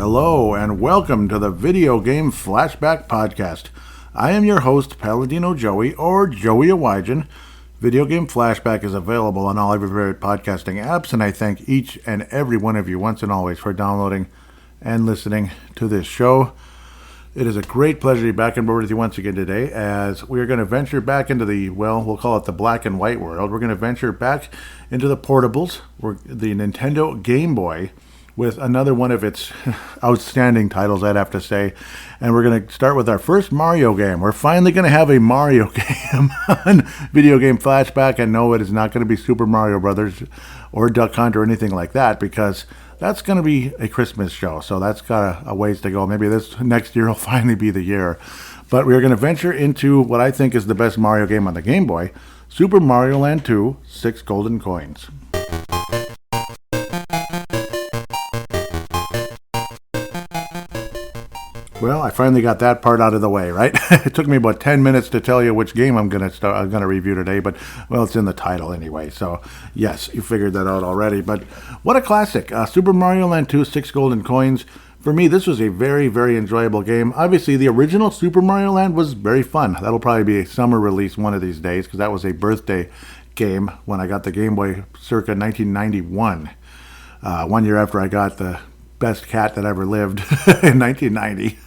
Hello, and welcome to the Video Game Flashback Podcast. I am your host, Paladino Joey, or Joey Awajan. Video Game Flashback is available on all of your favorite podcasting apps, and I thank each and every one of you once and always for downloading and listening to this show. It is a great pleasure to be back on board with you once again today, as we are going to venture back into the, we'll call it the black and white world. We're going to venture back into the portables, the Nintendo Game Boy, with another one of its outstanding titles, I'd have to say. And we're going to start with our first Mario game. We're finally going to have a Mario game on Video Game Flashback. And no, it is not going to be Super Mario Brothers or Duck Hunt or anything like that, because that's going to be a Christmas show. So that's got a ways to go. Maybe this next year will finally be the year. But we're going to venture into what I think is the best Mario game on the Game Boy, Super Mario Land 2, 6 Golden Coins. Well, I finally got that part out of the way, right? It took me about 10 minutes to tell you which game I'm going to review today, but, well, it's in the title anyway. So, yes, you figured that out already. But what a classic. Super Mario Land 2, 6 Golden Coins. For me, this was a very, very enjoyable game. Obviously, the original Super Mario Land was very fun. That'll probably be a summer release one of these days, because that was a birthday game when I got the Game Boy circa 1991. 1 year after I got the best cat that ever lived in 1990.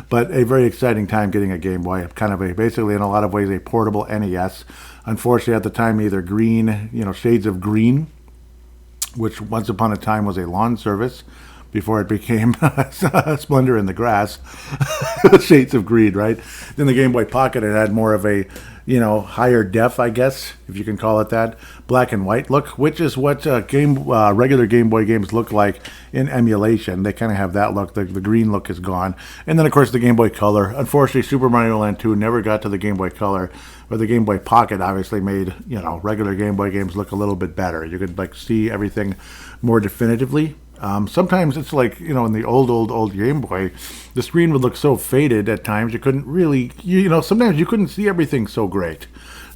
But a very exciting time getting a Game Boy. Kind of basically in a lot of ways a portable NES. Unfortunately at the time either green, shades of green, which once upon a time was a lawn service before it became Splendor in the Grass. Shades of green, right? Then the Game Boy Pocket, it had more of a higher def, I guess, if you can call it that, black and white look, which is what regular Game Boy games look like in emulation. They kind of have that look. The green look is gone. And then, of course, the Game Boy Color. Unfortunately, Super Mario Land 2 never got to the Game Boy Color, but the Game Boy Pocket obviously made, regular Game Boy games look a little bit better. You could, see everything more definitively. Sometimes it's like, in the old Game Boy, the screen would look so faded at times you couldn't really, sometimes you couldn't see everything so great.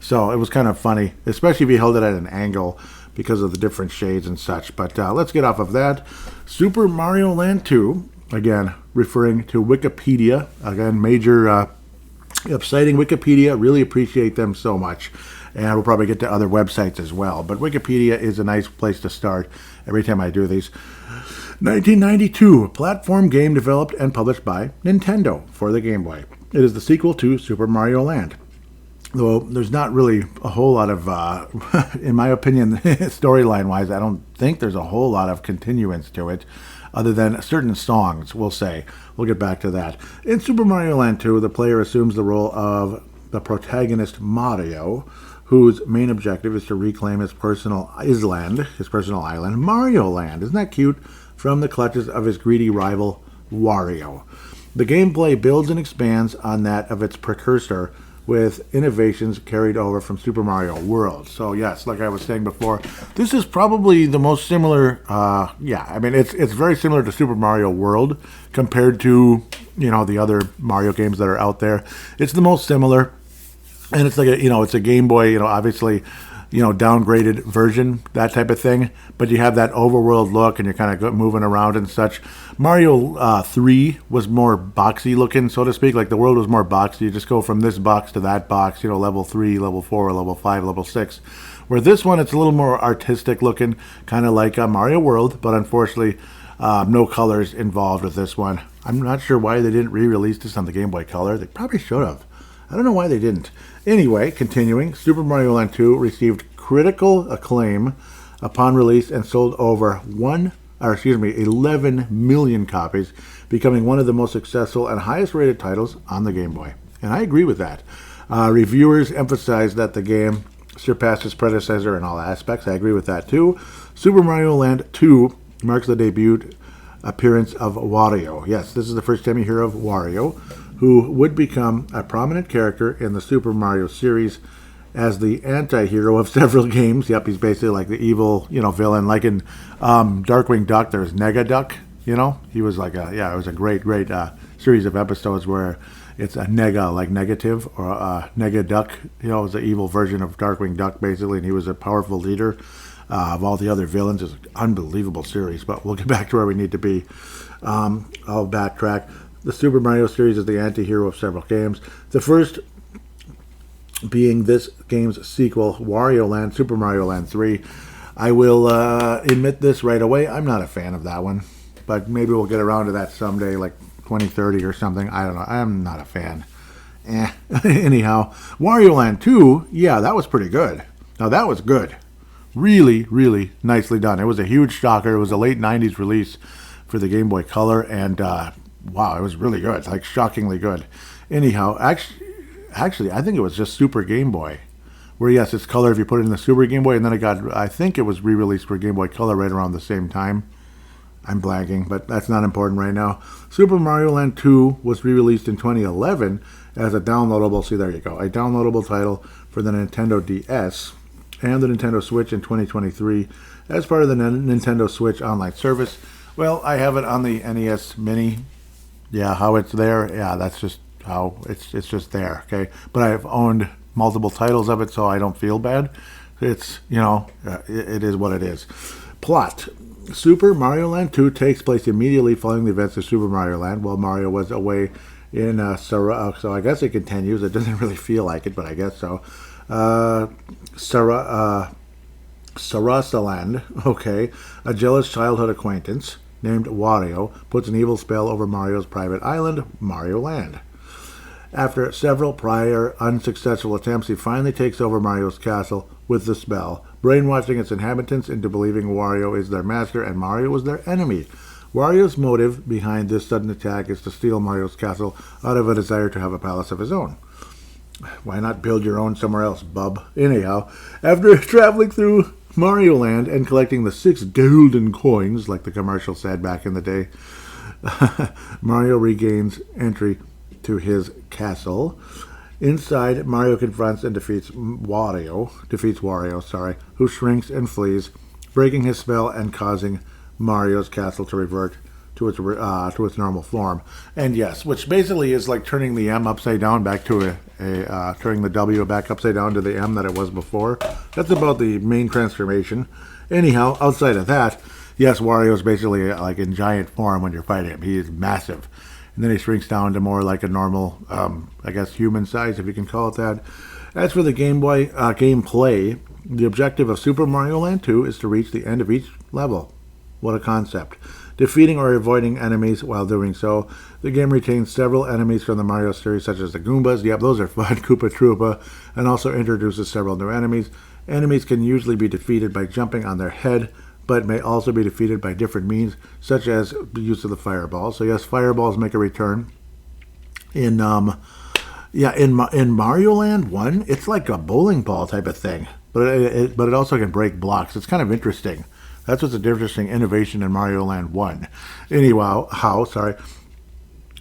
So it was kind of funny, especially if you held it at an angle because of the different shades and such. But let's get off of that. Super Mario Land 2, again, referring to Wikipedia. Again, major citing Wikipedia. Really appreciate them so much. And we'll probably get to other websites as well. But Wikipedia is a nice place to start every time I do these. 1992, platform game developed and published by Nintendo for the Game Boy. It is the sequel to Super Mario Land. Though there's not really a whole lot of, in my opinion, storyline-wise, I don't think there's a whole lot of continuance to it, other than certain songs, we'll say. We'll get back to that. In Super Mario Land 2, the player assumes the role of the protagonist Mario, whose main objective is to reclaim his personal island, Mario Land. Isn't that cute? From the clutches of his greedy rival, Wario. The gameplay builds and expands on that of its precursor, with innovations carried over from Super Mario World. So yes, like I was saying before, this is probably the most similar, it's very similar to Super Mario World compared to, the other Mario games that are out there. It's the most similar. And it's like it's a Game Boy, obviously, downgraded version, that type of thing. But you have that overworld look, and you're kind of moving around and such. Mario 3 was more boxy looking, so to speak. Like the world was more boxy. You just go from this box to that box, level 3, level 4, level 5, level 6. Where this one, it's a little more artistic looking, kind of like Mario World, but unfortunately, no colors involved with this one. I'm not sure why they didn't re-release this on the Game Boy Color. They probably should have. I don't know why they didn't. Anyway, continuing, Super Mario Land 2 received critical acclaim upon release and sold over 11 million copies, becoming one of the most successful and highest rated titles on the Game Boy. And I agree with that. Reviewers emphasize that the game surpassed its predecessor in all aspects. I agree with that too. Super Mario Land 2 marks the debut appearance of Wario. Yes, this is the first time you hear of Wario, who would become a prominent character in the Super Mario series as the anti-hero of several games. Yep, he's basically like the evil, villain. Like in Darkwing Duck, there's Negaduck, He was like it was a great series of episodes where it's a nega, like negative, or Negaduck, it was the evil version of Darkwing Duck, basically, and he was a powerful leader. of all the other villains. It's an unbelievable series, but we'll get back to where we need to be. I'll backtrack. The Super Mario series is the anti-hero of several games. The first being this game's sequel, Wario Land, Super Mario Land 3. I will admit this right away. I'm not a fan of that one, but maybe we'll get around to that someday, like 2030 or something. I don't know. I'm not a fan. Anyhow, Wario Land 2, yeah, that was pretty good. Now, that was good. Really, really nicely done. It was a huge shocker. It was a late 90s release for the Game Boy Color, and wow, it was really good, like shockingly good. Anyhow, actually, I think it was just Super Game Boy, where yes, it's color if you put it in the Super Game Boy, and then I think it was re-released for Game Boy Color right around the same time. I'm blanking, but that's not important right now. Super Mario Land 2 was re-released in 2011 as a downloadable, see there you go, a downloadable title for the Nintendo DS and the Nintendo Switch in 2023 as part of the Nintendo Switch online service. Well, I have it on the NES Mini. Yeah, how it's there, yeah, that's just how it's just there, okay? But I've owned multiple titles of it, so I don't feel bad. It's, it is what it is. Plot. Super Mario Land 2 takes place immediately following the events of Super Mario Land while Mario was away in so I guess it continues. It doesn't really feel like it, but I guess so. Sarasaland, okay. A jealous childhood acquaintance named Wario puts an evil spell over Mario's private island, Mario Land. After several prior unsuccessful attempts, he finally takes over Mario's castle with the spell, brainwashing its inhabitants into believing Wario is their master and Mario is their enemy. Wario's motive behind this sudden attack is to steal Mario's castle out of a desire to have a palace of his own. Why not build your own somewhere else, bub? Anyhow, after traveling through Mario Land and collecting the 6 golden coins, like the commercial said back in the day, Mario regains entry to his castle. Inside, Mario confronts and defeats Wario, who shrinks and flees, breaking his spell and causing Mario's castle to revert to its normal form. And yes, which basically is like turning the M upside down back to turning the W back upside down to the M that it was before. That's about the main transformation. Anyhow, outside of that, yes, Wario is basically like in giant form when you're fighting him. He is massive. And then he shrinks down to more like a normal, I guess, human size, if you can call it that. As for the Game Boy gameplay, the objective of Super Mario Land 2 is to reach the end of each level. What a concept. Defeating or avoiding enemies while doing so. The game retains several enemies from the Mario series, such as the Goombas. Yep, those are fun. Koopa Troopa. And also introduces several new enemies. Enemies can usually be defeated by jumping on their head, but may also be defeated by different means, such as the use of the fireball. So yes, fireballs make a return. In Mario Land 1, it's like a bowling ball type of thing, but it also can break blocks. It's kind of interesting. That's what's an interesting innovation in Mario Land 1.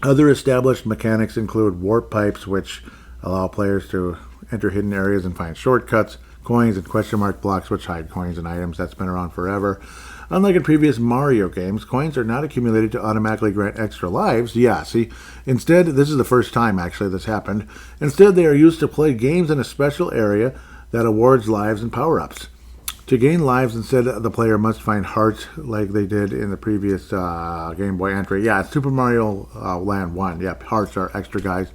Other established mechanics include warp pipes, which allow players to enter hidden areas and find shortcuts, coins and question mark blocks, which hide coins and items. That's been around forever. Unlike in previous Mario games, coins are not accumulated to automatically grant extra lives. Yeah, see, instead, this is the first time actually this happened. Instead, they are used to play games in a special area that awards lives and power-ups. To gain lives, instead, the player must find hearts like they did in the previous Game Boy entry. Yeah, Super Mario Land 1. Yep, hearts are extra, guys.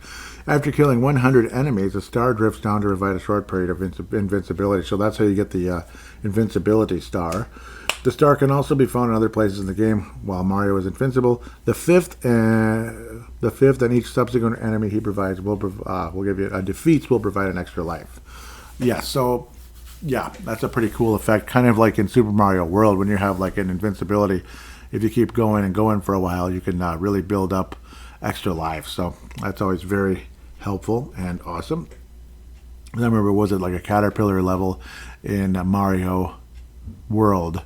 After killing 100 enemies, a star drifts down to provide a short period of invincibility. So that's how you get the invincibility star. The star can also be found in other places in the game while Mario is invincible. The fifth and each subsequent enemy he provides will give you defeats will provide an extra life. Yeah, so yeah, that's a pretty cool effect. Kind of like in Super Mario World when you have like an invincibility. If you keep going and going for a while, you can really build up extra life. So that's always very helpful and awesome. And I remember, was it like a caterpillar level in Mario World?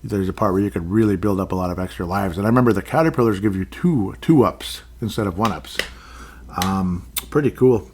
There's a part where you could really build up a lot of extra lives. And I remember the caterpillars give you two ups instead of 1-ups. Pretty cool.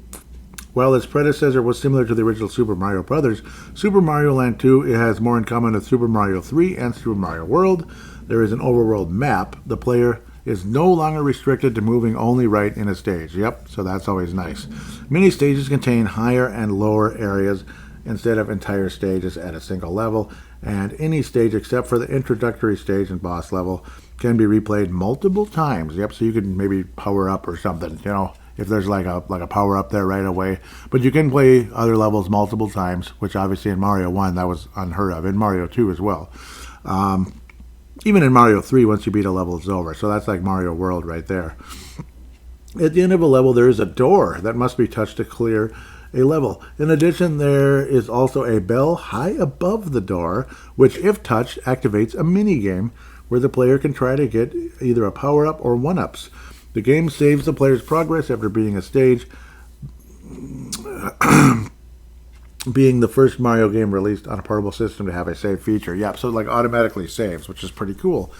While its predecessor was similar to the original Super Mario Bros., Super Mario Land 2 it has more in common with Super Mario 3 and Super Mario World. There is an overworld map. The player is no longer restricted to moving only right in a stage. Yep, so that's always nice. Many stages contain higher and lower areas instead of entire stages at a single level. and any stage except for the introductory stage and boss level can be replayed multiple times. Yep, so you can maybe power up or something, if there's like a power up there right away. But you can play other levels multiple times, which obviously in Mario 1 that was unheard of. In Mario 2 as well. Even in Mario 3, once you beat a level, it's over. So that's like Mario World right there. At the end of a level, there is a door that must be touched to clear a level. In addition, there is also a bell high above the door, which, if touched, activates a mini-game where the player can try to get either a power-up or one-ups. The game saves the player's progress after beating a stage, being the first Mario game released on a portable system to have a save feature. Yeah, so like automatically saves, which is pretty cool.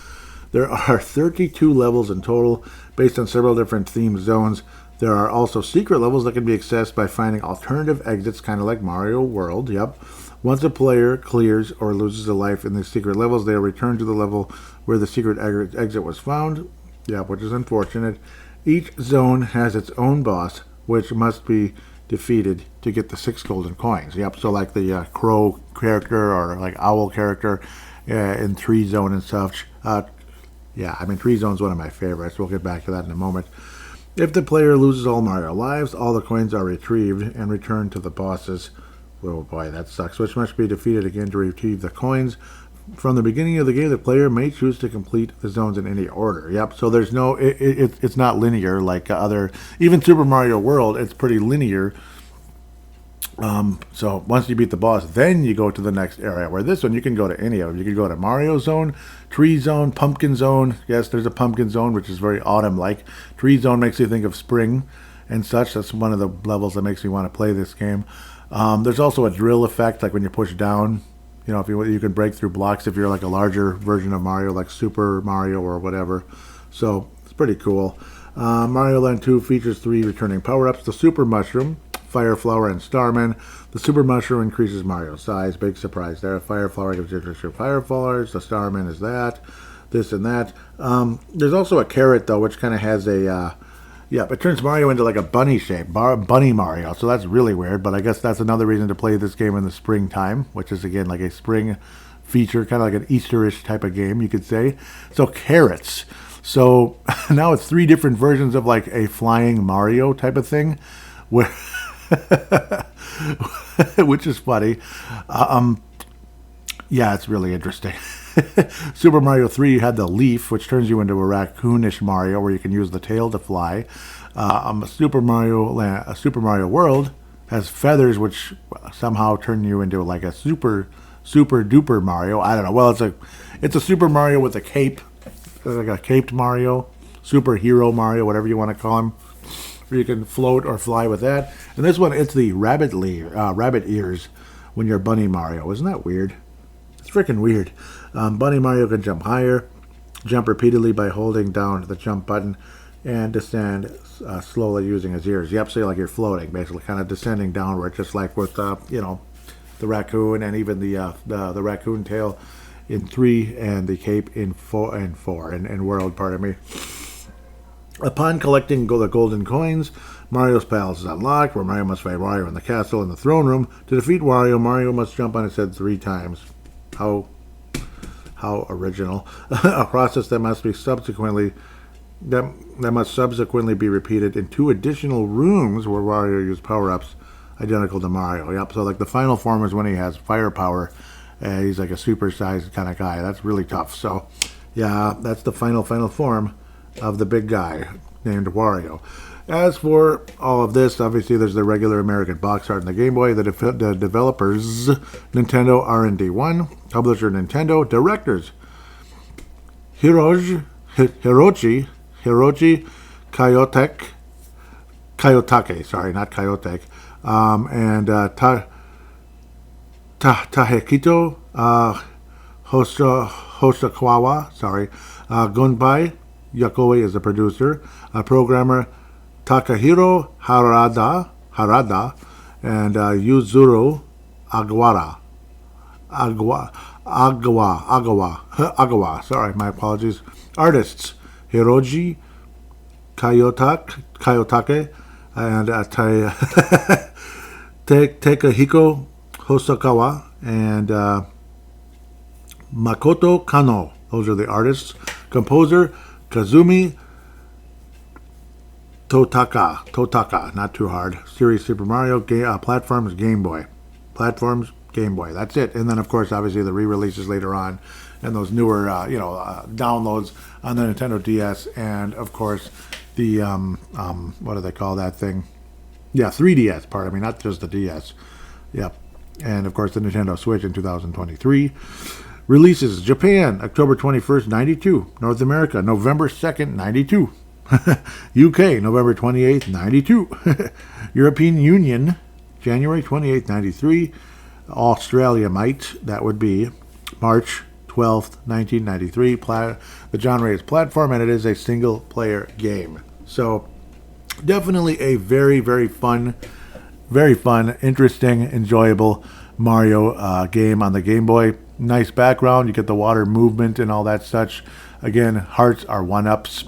There are 32 levels in total, based on several different themed zones. There are also secret levels that can be accessed by finding alternative exits, kind of like Mario World. Yep. Once a player clears or loses a life in the secret levels, they are returned to the level where the secret exit was found. Yeah, which is unfortunate. Each zone has its own boss, which must be defeated to get the 6 golden coins. Yep, so like the crow character or like owl character in 3 Zone and such. Yeah, 3 Zone is one of my favorites. We'll get back to that in a moment. If the player loses all Mario lives, all the coins are retrieved and returned to the bosses. Oh boy, that sucks. Which must be defeated again to retrieve the coins. From the beginning of the game, the player may choose to complete the zones in any order. Yep, so there's no, it's not linear like other, even Super Mario World, it's pretty linear. So once you beat the boss, then you go to the next area. Where this one, you can go to any of them. You can go to Mario Zone, Tree Zone, Pumpkin Zone. Yes, there's a Pumpkin Zone, which is very autumn-like. Tree Zone makes you think of spring and such. That's one of the levels that makes me want to play this game. There's also a drill effect, like when you push down. If you can break through blocks if you're like a larger version of Mario, like Super Mario or whatever. So it's pretty cool. Mario Land 2 features 3 returning power-ups: the Super Mushroom, Fire Flower, and Starman. The Super Mushroom increases Mario's size. Big surprise there. Fire Flower gives you extra fire flowers. The Starman is that, this and that. There's also a carrot though, which kind of has a it turns Mario into like a bunny shape, bunny Mario. So that's really weird, but I guess that's another reason to play this game in the springtime, which is again like a spring feature, kind of like an Easterish type of game, you could say. So carrots. So now it's 3 different versions of like a flying Mario type of thing, where which is funny. Yeah, it's really interesting. Super Mario 3 had the leaf, which turns you into a raccoonish Mario, where you can use the tail to fly. Super Mario World has feathers, which somehow turn you into like a super duper Mario. I don't know. Well, it's a Super Mario with a cape, like a caped Mario, superhero Mario, whatever you want to call him. Where you can float or fly with that. And this one, it's the rabbit ears when you're Bunny Mario. Isn't that weird? It's freaking weird. Bunny Mario can jump higher, jump repeatedly by holding down the jump button, and descend slowly using his ears. Yep, so like you're floating, basically, kind of descending downward, just like with the raccoon and even the raccoon tail in 3 and the cape in 4 and World. Pardon me. Upon collecting the golden coins, Mario's Palace is unlocked, where Mario must fight Wario in the castle and the throne room. To defeat Wario, Mario must jump on his head 3 times. How original. A process that must subsequently be repeated in 2 additional rooms where Wario used power-ups identical to Mario. Yep, so like the final form is when he has firepower. He's like a super-sized kind of guy. That's really tough. So, yeah, that's the final form of the big guy named Wario. As for all of this, obviously there's the regular American box art in the Game Boy. The developers, Nintendo R&D1, publisher Nintendo, directors Hiroji Kayotake, sorry, not Kyotek, and Tahekito Hosokawa, sorry, Gunbai Yakoe is the producer, programmer Takahiro Harada, and Yuzuru Agawa. Sorry, my apologies. Artists Hiroji Kayotake and Takahiko Hosokawa and Makoto Kano. Those are the artists. Composer, Kazumi Totaka, not too hard. Series Super Mario. Platforms, Game Boy. Platforms, Game Boy. That's it. And then, of course, obviously the re-releases later on, and those newer, downloads on the Nintendo DS, and of course the what do they call that thing? Yeah, 3DS part. I mean, not just the DS. Yep. And of course the Nintendo Switch in 2023. Releases: Japan, October 21st, 92. North America, November 2nd, 92. UK, November 28th, 92. European Union, January 28th, 93. Australia that would be March 12th, 1993. The genre is platform, and it is a single player game. So definitely a very, very fun, interesting, enjoyable Mario game on the Game Boy. Nice background. You get the water movement and all that such. Again, hearts are one-ups.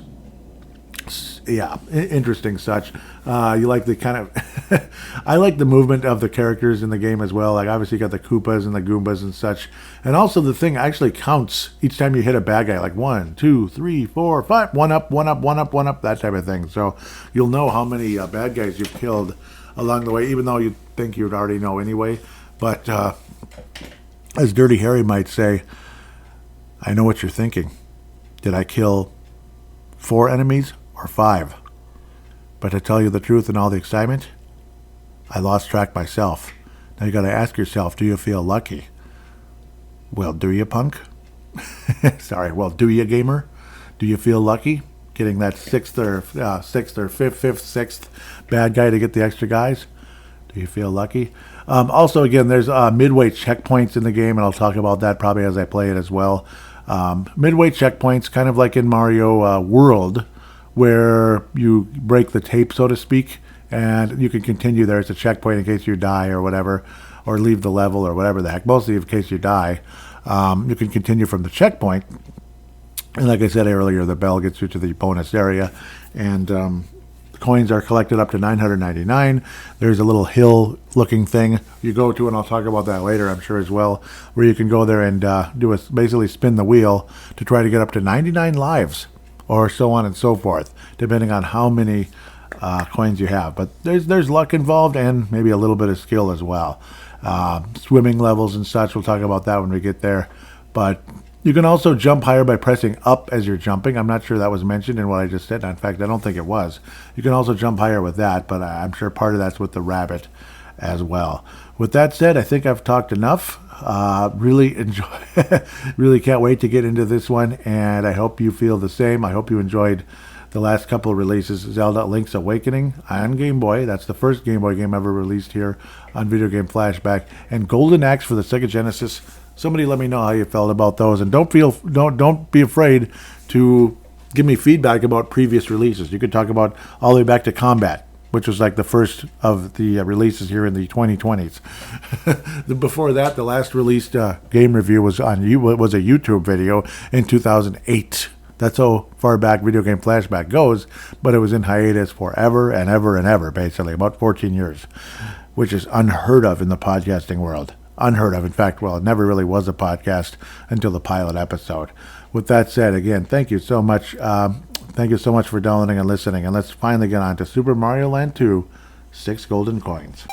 Yeah, interesting such. You like the kind of... I like the movement of the characters in the game as well. Like, obviously, you got the Koopas and the Goombas and such. And also, the thing actually counts each time you hit a bad guy. Like 1, 2, 3, 4, 5. 1 up, 1 up, 1 up, 1 up. That type of thing. So, you'll know how many bad guys you've killed along the way, even though you think you'd already know anyway. But, as Dirty Harry might say, I know what you're thinking. Did I kill 4 enemies or 5? But to tell you the truth in all the excitement, I lost track myself. Now you got to ask yourself, do you feel lucky? Well, do you, punk? Sorry, well, do you, gamer? Do you feel lucky getting that sixth or sixth bad guy to get the extra guys? Do you feel lucky? Also, again, there's midway checkpoints in the game, and I'll talk about that probably as I play it as well. Midway checkpoints, kind of like in Mario World, where you break the tape, so to speak, and you can continue there. It's a checkpoint in case you die or whatever, or leave the level or whatever the heck. Mostly in case you die. You can continue from the checkpoint. And like I said earlier, the bell gets you to the bonus area. And coins are collected up to 999. There's a little hill-looking thing you go to, and I'll talk about that later, I'm sure, as well, where you can go there and basically spin the wheel to try to get up to 99 lives, or so on and so forth, depending on how many coins you have. But there's luck involved, and maybe a little bit of skill as well. Swimming levels and such, we'll talk about that when we get there. But you can also jump higher by pressing up as you're jumping. I'm not sure that was mentioned in what I just said. In fact, I don't think it was. You can also jump higher with that, but I'm sure part of that's with the rabbit as well. With that said, I think I've talked enough. Really enjoy, really can't wait to get into this one, and I hope you feel the same. I hope you enjoyed the last couple of releases. Zelda Link's Awakening on Game Boy. That's the first Game Boy game ever released here on Video Game Flashback. And Golden Axe for the Sega Genesis. Somebody let me know how you felt about those, and don't be afraid to give me feedback about previous releases. You could talk about all the way back to Combat, which was like the first of the releases here in the 2020s. Before that, the last released game review was a YouTube video in 2008. That's how far back Video Game Flashback goes, but it was in hiatus forever and ever and ever, basically, about 14 years, which is unheard of in the podcasting world. Unheard of. In fact, well, it never really was a podcast until the pilot episode. With that said, again, thank you so much. Thank you so much for downloading and listening. And let's finally get on to Super Mario Land 2, 6 golden coins.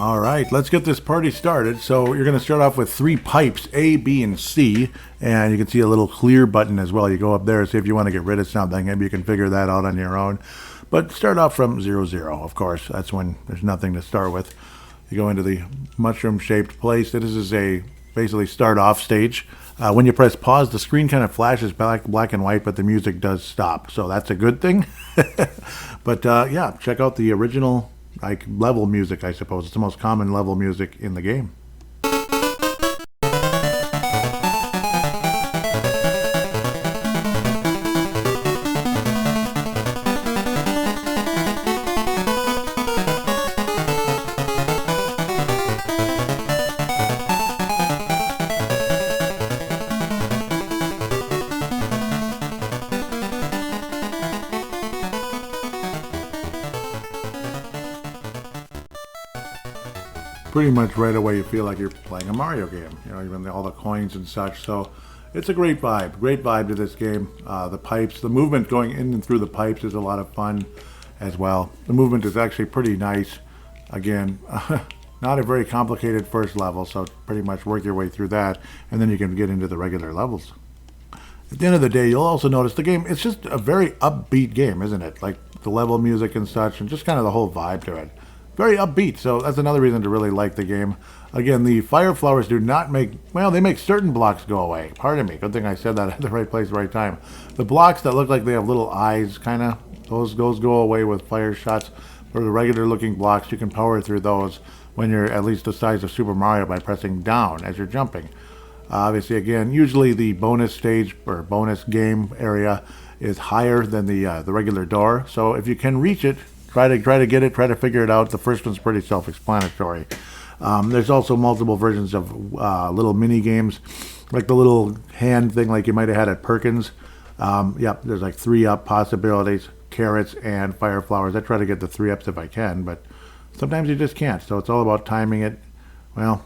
All right, let's get this party started. So you're going to start off with 3 pipes, A, B, and C. And you can see a little clear button as well. You go up there, see if you want to get rid of something. Maybe you can figure that out on your own. But start off from 0, 0, of course. That's when there's nothing to start with. You go into the mushroom-shaped place. This is a basically start-off stage. When you press pause, the screen kind of flashes black and white, but the music does stop. So that's a good thing. But yeah, check out the original level music, I suppose. It's the most common level music in the game. Pretty much right away you feel like you're playing a Mario game, you know, even all the coins and such. So it's a great vibe to this game. The pipes, the movement going in and through the pipes is a lot of fun as well. The movement is actually pretty nice. Again, not a very complicated first level, so pretty much work your way through that, and then you can get into the regular levels. At the end of the day, you'll also notice the game, it's just a very upbeat game, isn't it? Like the level music and such, and just kind of the whole vibe to it. Very upbeat, so that's another reason to really like the game. Again, the fire flowers do not make, well, they make certain blocks go away. Pardon me, good thing I said that at the right place, right time. The blocks that look like they have little eyes, kind of, those go away with fire shots. For the regular looking blocks, you can power through those when you're at least the size of Super Mario by pressing down as you're jumping. Obviously, again, usually the bonus stage or bonus game area is higher than the regular door. So if you can reach it, try to get it, try to figure it out. The first one's pretty self-explanatory. There's also multiple versions of little mini games, like the little hand thing like you might have had at Perkins. Yep, there's like 3-up possibilities, carrots and fire flowers. I try to get the 3-ups if I can, but sometimes you just can't. So it's all about timing it. Well,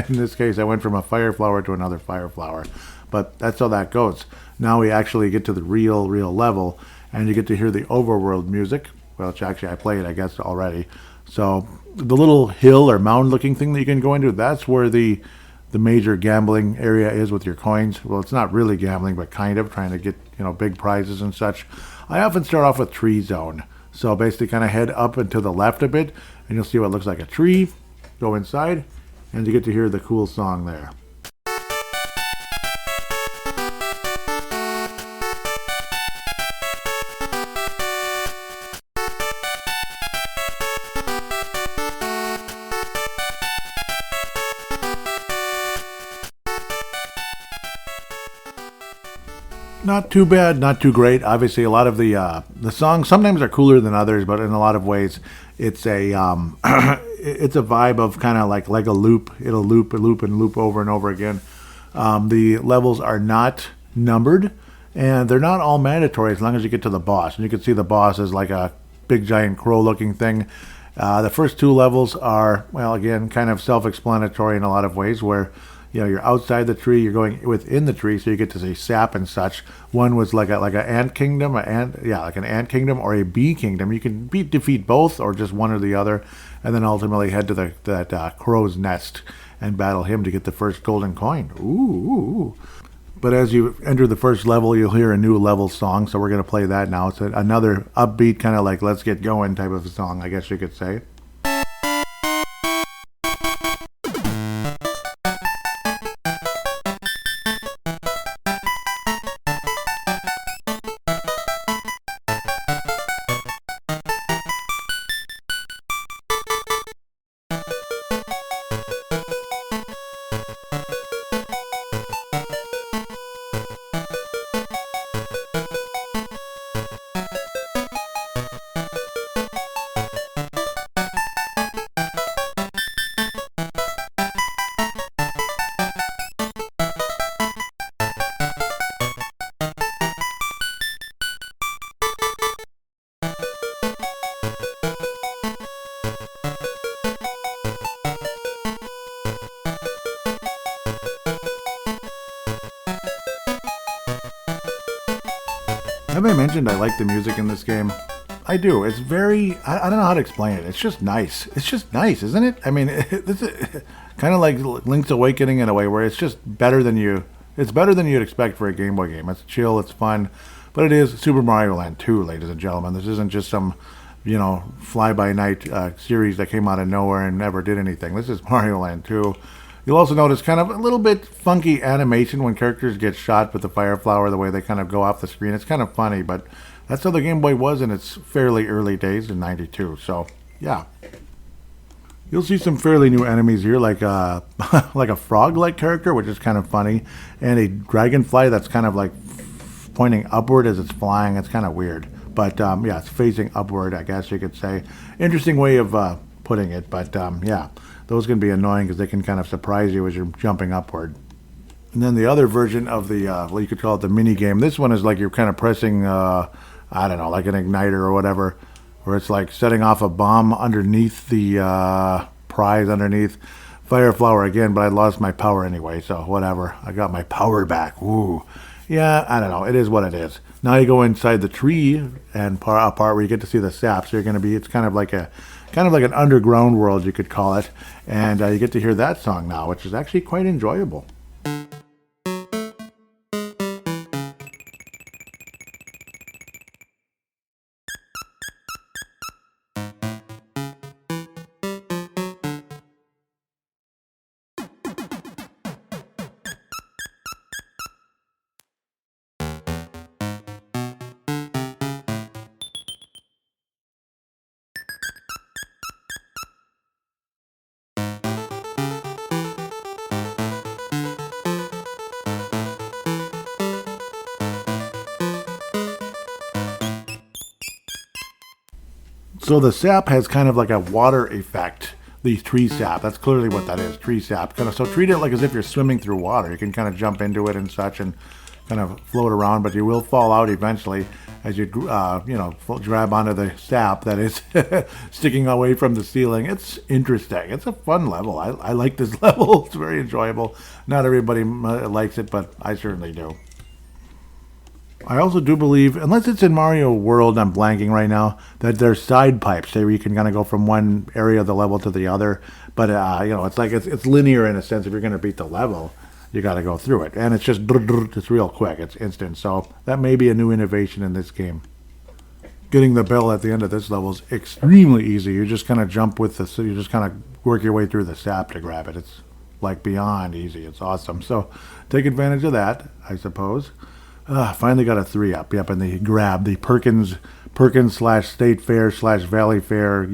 in this case, I went from a fire flower to another fire flower, but that's how that goes. Now we actually get to the real level, and you get to hear the overworld music. Well, actually, I played, I guess, already. So the little hill or mound looking thing that you can go into, that's where the major gambling area is with your coins. Well, it's not really gambling, but kind of trying to get, you know, big prizes and such. I often start off with tree zone. So basically kind of head up and to the left a bit, and you'll see what looks like a tree. Go inside, and you get to hear the cool song there. Not too bad, not too great. Obviously, a lot of the songs sometimes are cooler than others, but in a lot of ways, it's a it's a vibe of kind of like a loop. It'll loop and loop and loop over and over again. The levels are not numbered, and they're not all mandatory as long as you get to the boss. And you can see the boss is like a big giant crow-looking thing. The first 2 levels are, well, again, kind of self-explanatory in a lot of ways, where you know, you're outside the tree, you're going within the tree, so you get to see sap and such. One was like an ant kingdom, like an ant kingdom or a bee kingdom. You can defeat both or just one or the other, and then ultimately head to that crow's nest and battle him to get the first golden coin. Ooh. But as you enter the first level, you'll hear a new level song, so we're going to play that now. It's another upbeat, kind of like let's get going type of a song, I guess you could say. Have I mentioned I like the music in this game? I do. It's very, I don't know how to explain it. It's just nice. It's just nice, isn't it? I mean, it's kind of like Link's Awakening in a way where it's just better than it's better than you'd expect for a Game Boy game. It's chill, it's fun, but it is Super Mario Land 2, ladies and gentlemen. This isn't just some, fly-by-night series that came out of nowhere and never did anything. This is Mario Land 2. You'll also notice kind of a little bit funky animation when characters get shot with the fire flower, the way they kind of go off the screen. It's kind of funny, but that's how the Game Boy was in its fairly early days in '92. So, yeah. You'll see some fairly new enemies here, like a, like a frog-like character, which is kind of funny, and a dragonfly that's kind of like pointing upward as it's flying. It's kind of weird. But, yeah, it's facing upward, I guess you could say. Interesting way of putting it, but, yeah. Those can be annoying because they can kind of surprise you as you're jumping upward. And then the other version of the, you could call it the mini game. This one is like you're kind of pressing, I don't know, like an igniter or whatever, where it's like setting off a bomb underneath the prize underneath. Fire flower again, but I lost my power anyway, so whatever. I got my power back. Ooh. Yeah, I don't know. It is what it is. Now you go inside the tree and a part where you get to see the sap. So you're going to be, it's kind of like an underground world, you could call it. And you get to hear that song now, which is actually quite enjoyable. So the sap has kind of like a water effect. The tree sap, that's clearly what that is, tree sap. So treat it like as if you're swimming through water. You can kind of jump into it and such and kind of float around, but you will fall out eventually as you, grab onto the sap that is sticking away from the ceiling. It's interesting. It's a fun level. I like this level. It's very enjoyable. Not everybody likes it, but I certainly do. I also do believe, unless it's in Mario World, I'm blanking right now, that there's side pipes where you can kind of go from one area of the level to the other. But, it's like it's linear in a sense. If you're going to beat the level, you got to go through it. And it's just, it's real quick. It's instant. So that may be a new innovation in this game. Getting the bell at the end of this level is extremely easy. You just kind of jump with the, so you just kind of work your way through the sap to grab it. It's like beyond easy. It's awesome. So take advantage of that, I suppose. Finally got a 3-up. Yep, and the grab, the Perkins / State Fair / Valley Fair,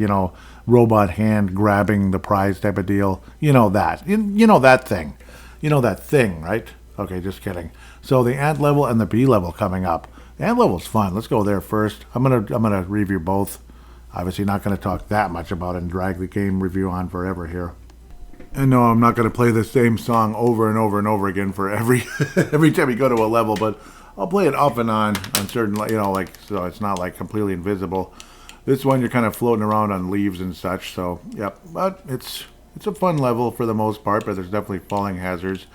robot hand grabbing the prize type of deal. You know that. You know that thing. You know that thing, right? Okay, just kidding. So the ant level and the bee level coming up. The ant level's fun. Let's go there first. I'm gonna review both. Obviously not gonna talk that much about it and drag the game review on forever here. And no, I'm not going to play the same song over and over and over again for every time you go to a level, but I'll play it off and on certain, so it's not like completely invisible. This one you're kind of floating around on leaves and such, so yep. But it's a fun level for the most part, but there's definitely falling hazards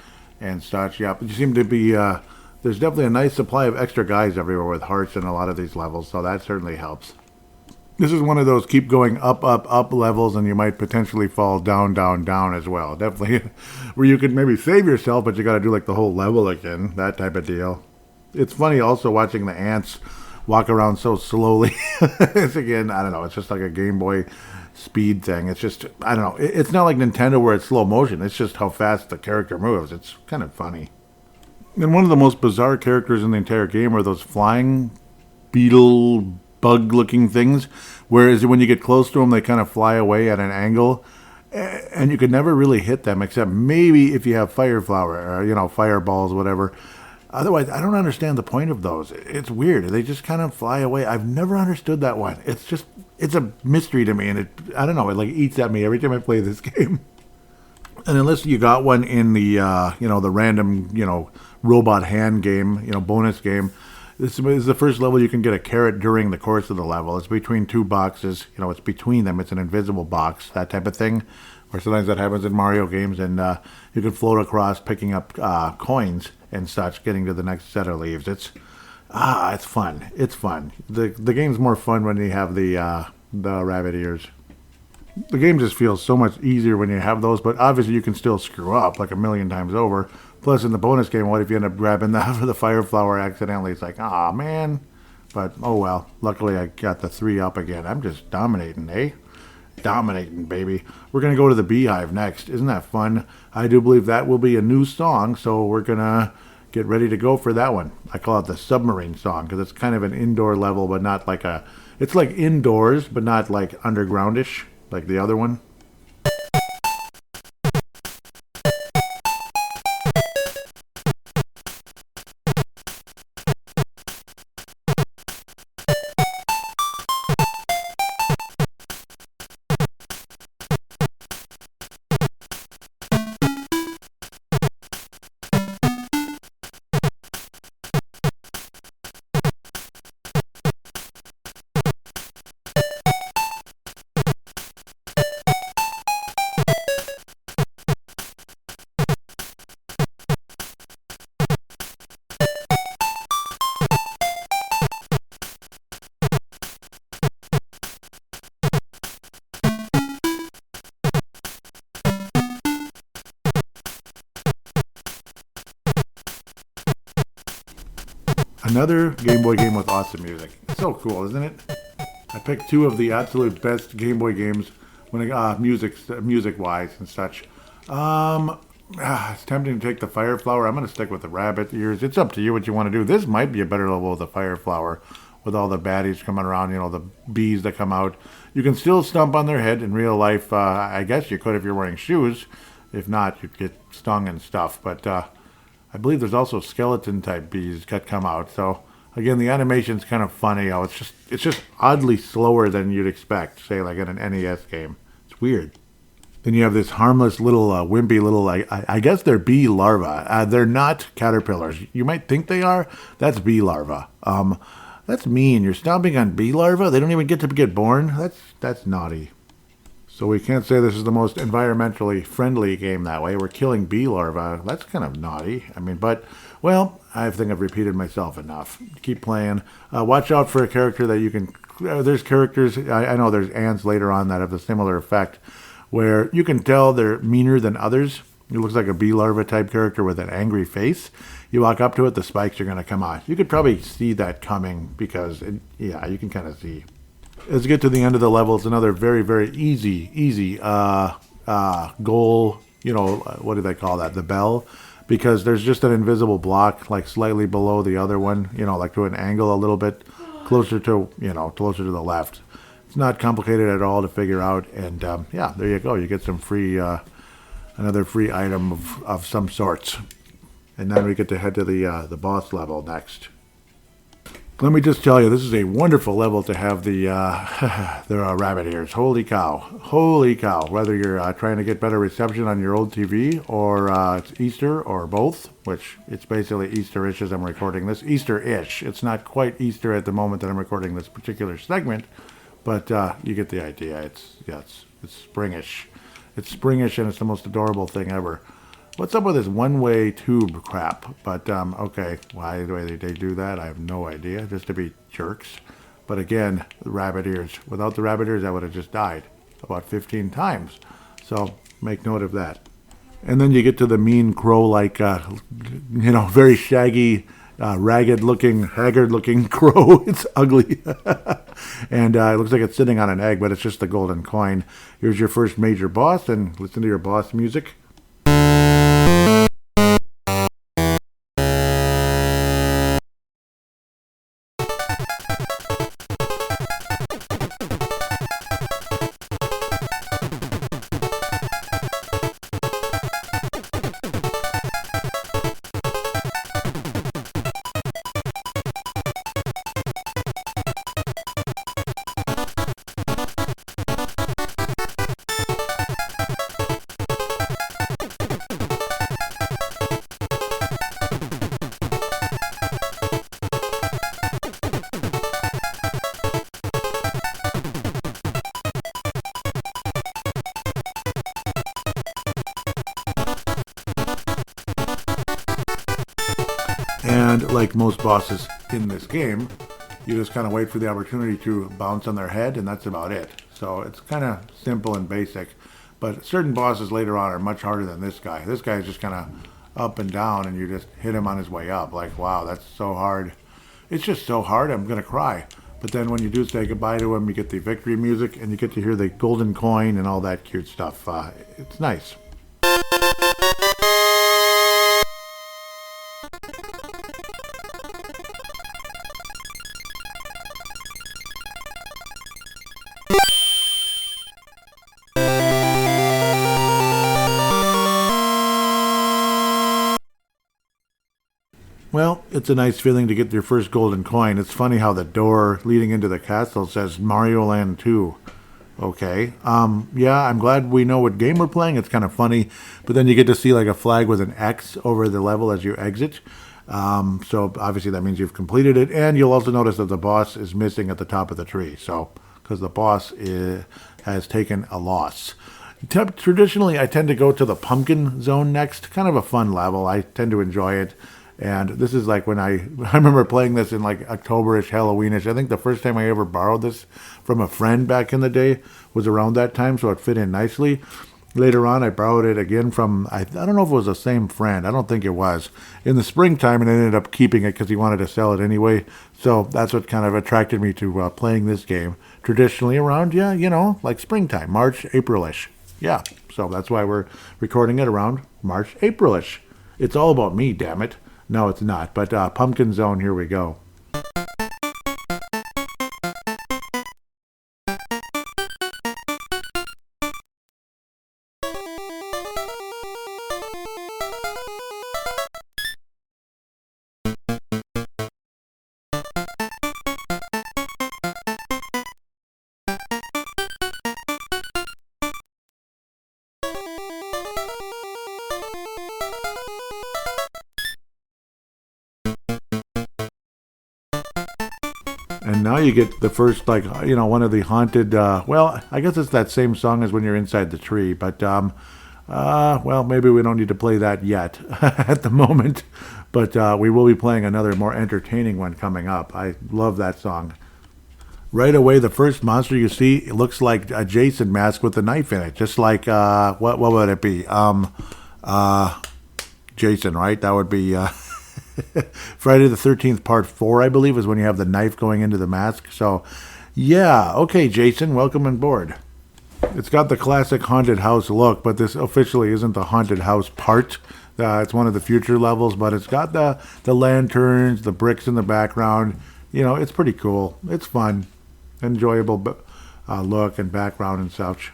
and such. Yep, you seem to be there's definitely a nice supply of extra guys everywhere with hearts in a lot of these levels, so that certainly helps. This is one of those keep going up, up, up levels, and you might potentially fall down, down, down as well. Definitely where you could maybe save yourself, but you got to do like the whole level again, that type of deal. It's funny also watching the ants walk around so slowly. It's again, I don't know, it's just like a Game Boy speed thing. It's just, I don't know, it's not like Nintendo where it's slow motion. It's just how fast the character moves. It's kind of funny. And one of the most bizarre characters in the entire game are those flying beetle bug-looking things, whereas when you get close to them, they kind of fly away at an angle, and you could never really hit them, except maybe if you have fire flower, or, fireballs, whatever. Otherwise, I don't understand the point of those. It's weird. They just kind of fly away. I've never understood that one. It's a mystery to me, and I don't know, it like eats at me every time I play this game. And unless you got one in the, the random, robot hand game, bonus game, this is the first level you can get a carrot during the course of the level. It's between two boxes. It's between them. It's an invisible box, that type of thing. Or sometimes that happens in Mario games, and you can float across picking up coins and such, getting to the next set of leaves. It's fun. It's fun. The game's more fun when you have the rabbit ears. The game just feels so much easier when you have those, but obviously you can still screw up like a million times over. Plus, in the bonus game, what if you end up grabbing the fire flower accidentally? It's like, ah, man. But, oh well. Luckily, I got the 3 up again. I'm just dominating, eh? Dominating, baby. We're going to go to the beehive next. Isn't that fun? I do believe that will be a new song, so we're going to get ready to go for that one. I call it the submarine song because it's kind of an indoor level, but not like a... It's like indoors, but not like undergroundish, like the other one. Another Game Boy game with awesome music. So cool, isn't it? I picked 2 of the absolute best Game Boy games when it music wise and such. It's tempting to take the fire flower. I'm gonna stick with the rabbit ears. It's up to you what you want to do. This might be a better level with the fire flower, with all the baddies coming around. You know, the bees that come out. You can still stomp on their head in real life. I guess you could if you're wearing shoes. If not, you'd get stung and stuff. But I believe there's also skeleton type bees that come out. So again, the animation's kind of funny. Oh, it's just oddly slower than you'd expect, say like in an NES game. It's weird. Then you have this harmless little wimpy little, I guess they're bee larvae. They're not caterpillars. You might think they are. That's bee larvae. That's mean. You're stomping on bee larvae. They don't even get to get born. That's naughty. So we can't say this is the most environmentally friendly game that way. We're killing bee larvae. That's kind of naughty. I mean, but, well, I think I've repeated myself enough. Keep playing. Watch out for a character that you can... there's characters, I know there's ants later on that have a similar effect, where you can tell they're meaner than others. It looks like a bee larva type character with an angry face. You walk up to it, the spikes are going to come out. You could probably see that coming because, you can kind of see... As you get to the end of the level, it's another very, very easy goal. What do they call that? The bell. Because there's just an invisible block, like slightly below the other one, like to an angle a little bit closer to the left. It's not complicated at all to figure out. And there you go. You get some free, another free item of some sorts. And then we get to head to the boss level next. Let me just tell you, this is a wonderful level to have the rabbit ears. Holy cow. Holy cow. Whether you're trying to get better reception on your old TV or it's Easter or both, which it's basically Easter-ish as I'm recording this. Easter-ish. It's not quite Easter at the moment that I'm recording this particular segment, but you get the idea. It's springish. It's springish and it's the most adorable thing ever. What's up with this one-way tube crap? But, okay, why do they do that? I have no idea, just to be jerks. But again, the rabbit ears. Without the rabbit ears, I would have just died about 15 times. So, make note of that. And then you get to the mean crow-like, very shaggy, ragged-looking, haggard-looking crow. It's ugly. And it looks like it's sitting on an egg, but it's just the golden coin. Here's your first major boss, and listen to your boss music. like most bosses in this game, you just kind of wait for the opportunity to bounce on their head, and that's about it. So it's kind of simple and basic. But certain bosses later on are much harder than this guy. This guy is just kind of up and down, and you just hit him on his way up. Like, wow, that's so hard. It's just so hard, I'm going to cry. But then when you do say goodbye to him, you get the victory music, and you get to hear the golden coin and all that cute stuff. It's nice. Well, it's a nice feeling to get your first golden coin. It's funny how the door leading into the castle says Mario Land 2. Okay. Yeah, I'm glad we know what game we're playing. It's kind of funny. But then you get to see like a flag with an X over the level as you exit. So obviously that means you've completed it. And you'll also notice that the boss is missing at the top of the tree. So, because the boss has taken a loss. Traditionally, I tend to go to the pumpkin zone next. Kind of a fun level. I tend to enjoy it. And this is like when I remember playing this in like October-ish, Halloween-ish. I think the first time I ever borrowed this from a friend back in the day was around that time, so it fit in nicely. Later on, I borrowed it again from, I don't know if it was the same friend. I don't think it was. In the springtime, and I ended up keeping it because he wanted to sell it anyway. So that's what kind of attracted me to playing this game. Traditionally around, yeah, you know, like springtime, March, April-ish. Yeah, so that's why we're recording it around March, April-ish. It's all about me, damn it. No, it's not. But Pumpkin Zone, here we go. And now you get the first, like, you know, one of the haunted, well, I guess it's that same song as when you're inside the tree, but, well, maybe we don't need to play that yet at the moment, but we will be playing another more entertaining one coming up. I love that song. Right away, the first monster you see, it looks like a Jason mask with a knife in it, just like, what would it be? Jason, right? That would be, Friday the 13th Part 4, I believe, is when you have the knife going into the mask. So, yeah. Okay, Jason, welcome on board. It's got the classic haunted house look, but this officially isn't the haunted house part. It's one of the future levels, but it's got the lanterns, the bricks in the background. You know, it's pretty cool. It's fun. Enjoyable look and background and such.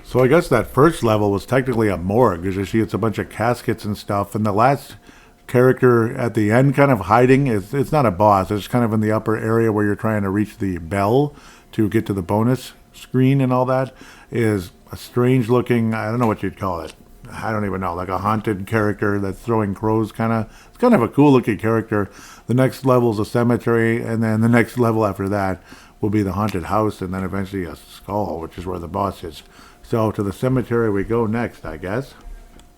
So I guess that first level was technically a morgue, because you see it's a bunch of caskets and stuff, and the last character at the end kind of hiding, it's not a boss, it's kind of in the upper area where you're trying to reach the bell to get to the bonus screen and all that, is a strange looking, I don't know what you'd call it, I don't even know, like a haunted character that's throwing crows kind of. It's kind of a cool looking character. The next level is a cemetery, and then the next level after that will be the haunted house, and then eventually a skull, which is where the boss is. So to the cemetery we go next, I guess.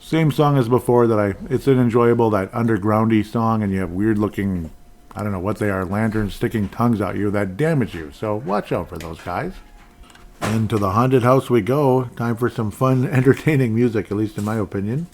Same song as before, it's an enjoyable, that undergroundy song, and you have weird looking, I don't know what they are, lanterns sticking tongues out you that damage you. So watch out for those guys. And to the haunted house we go. Time for some fun, entertaining music, at least in my opinion.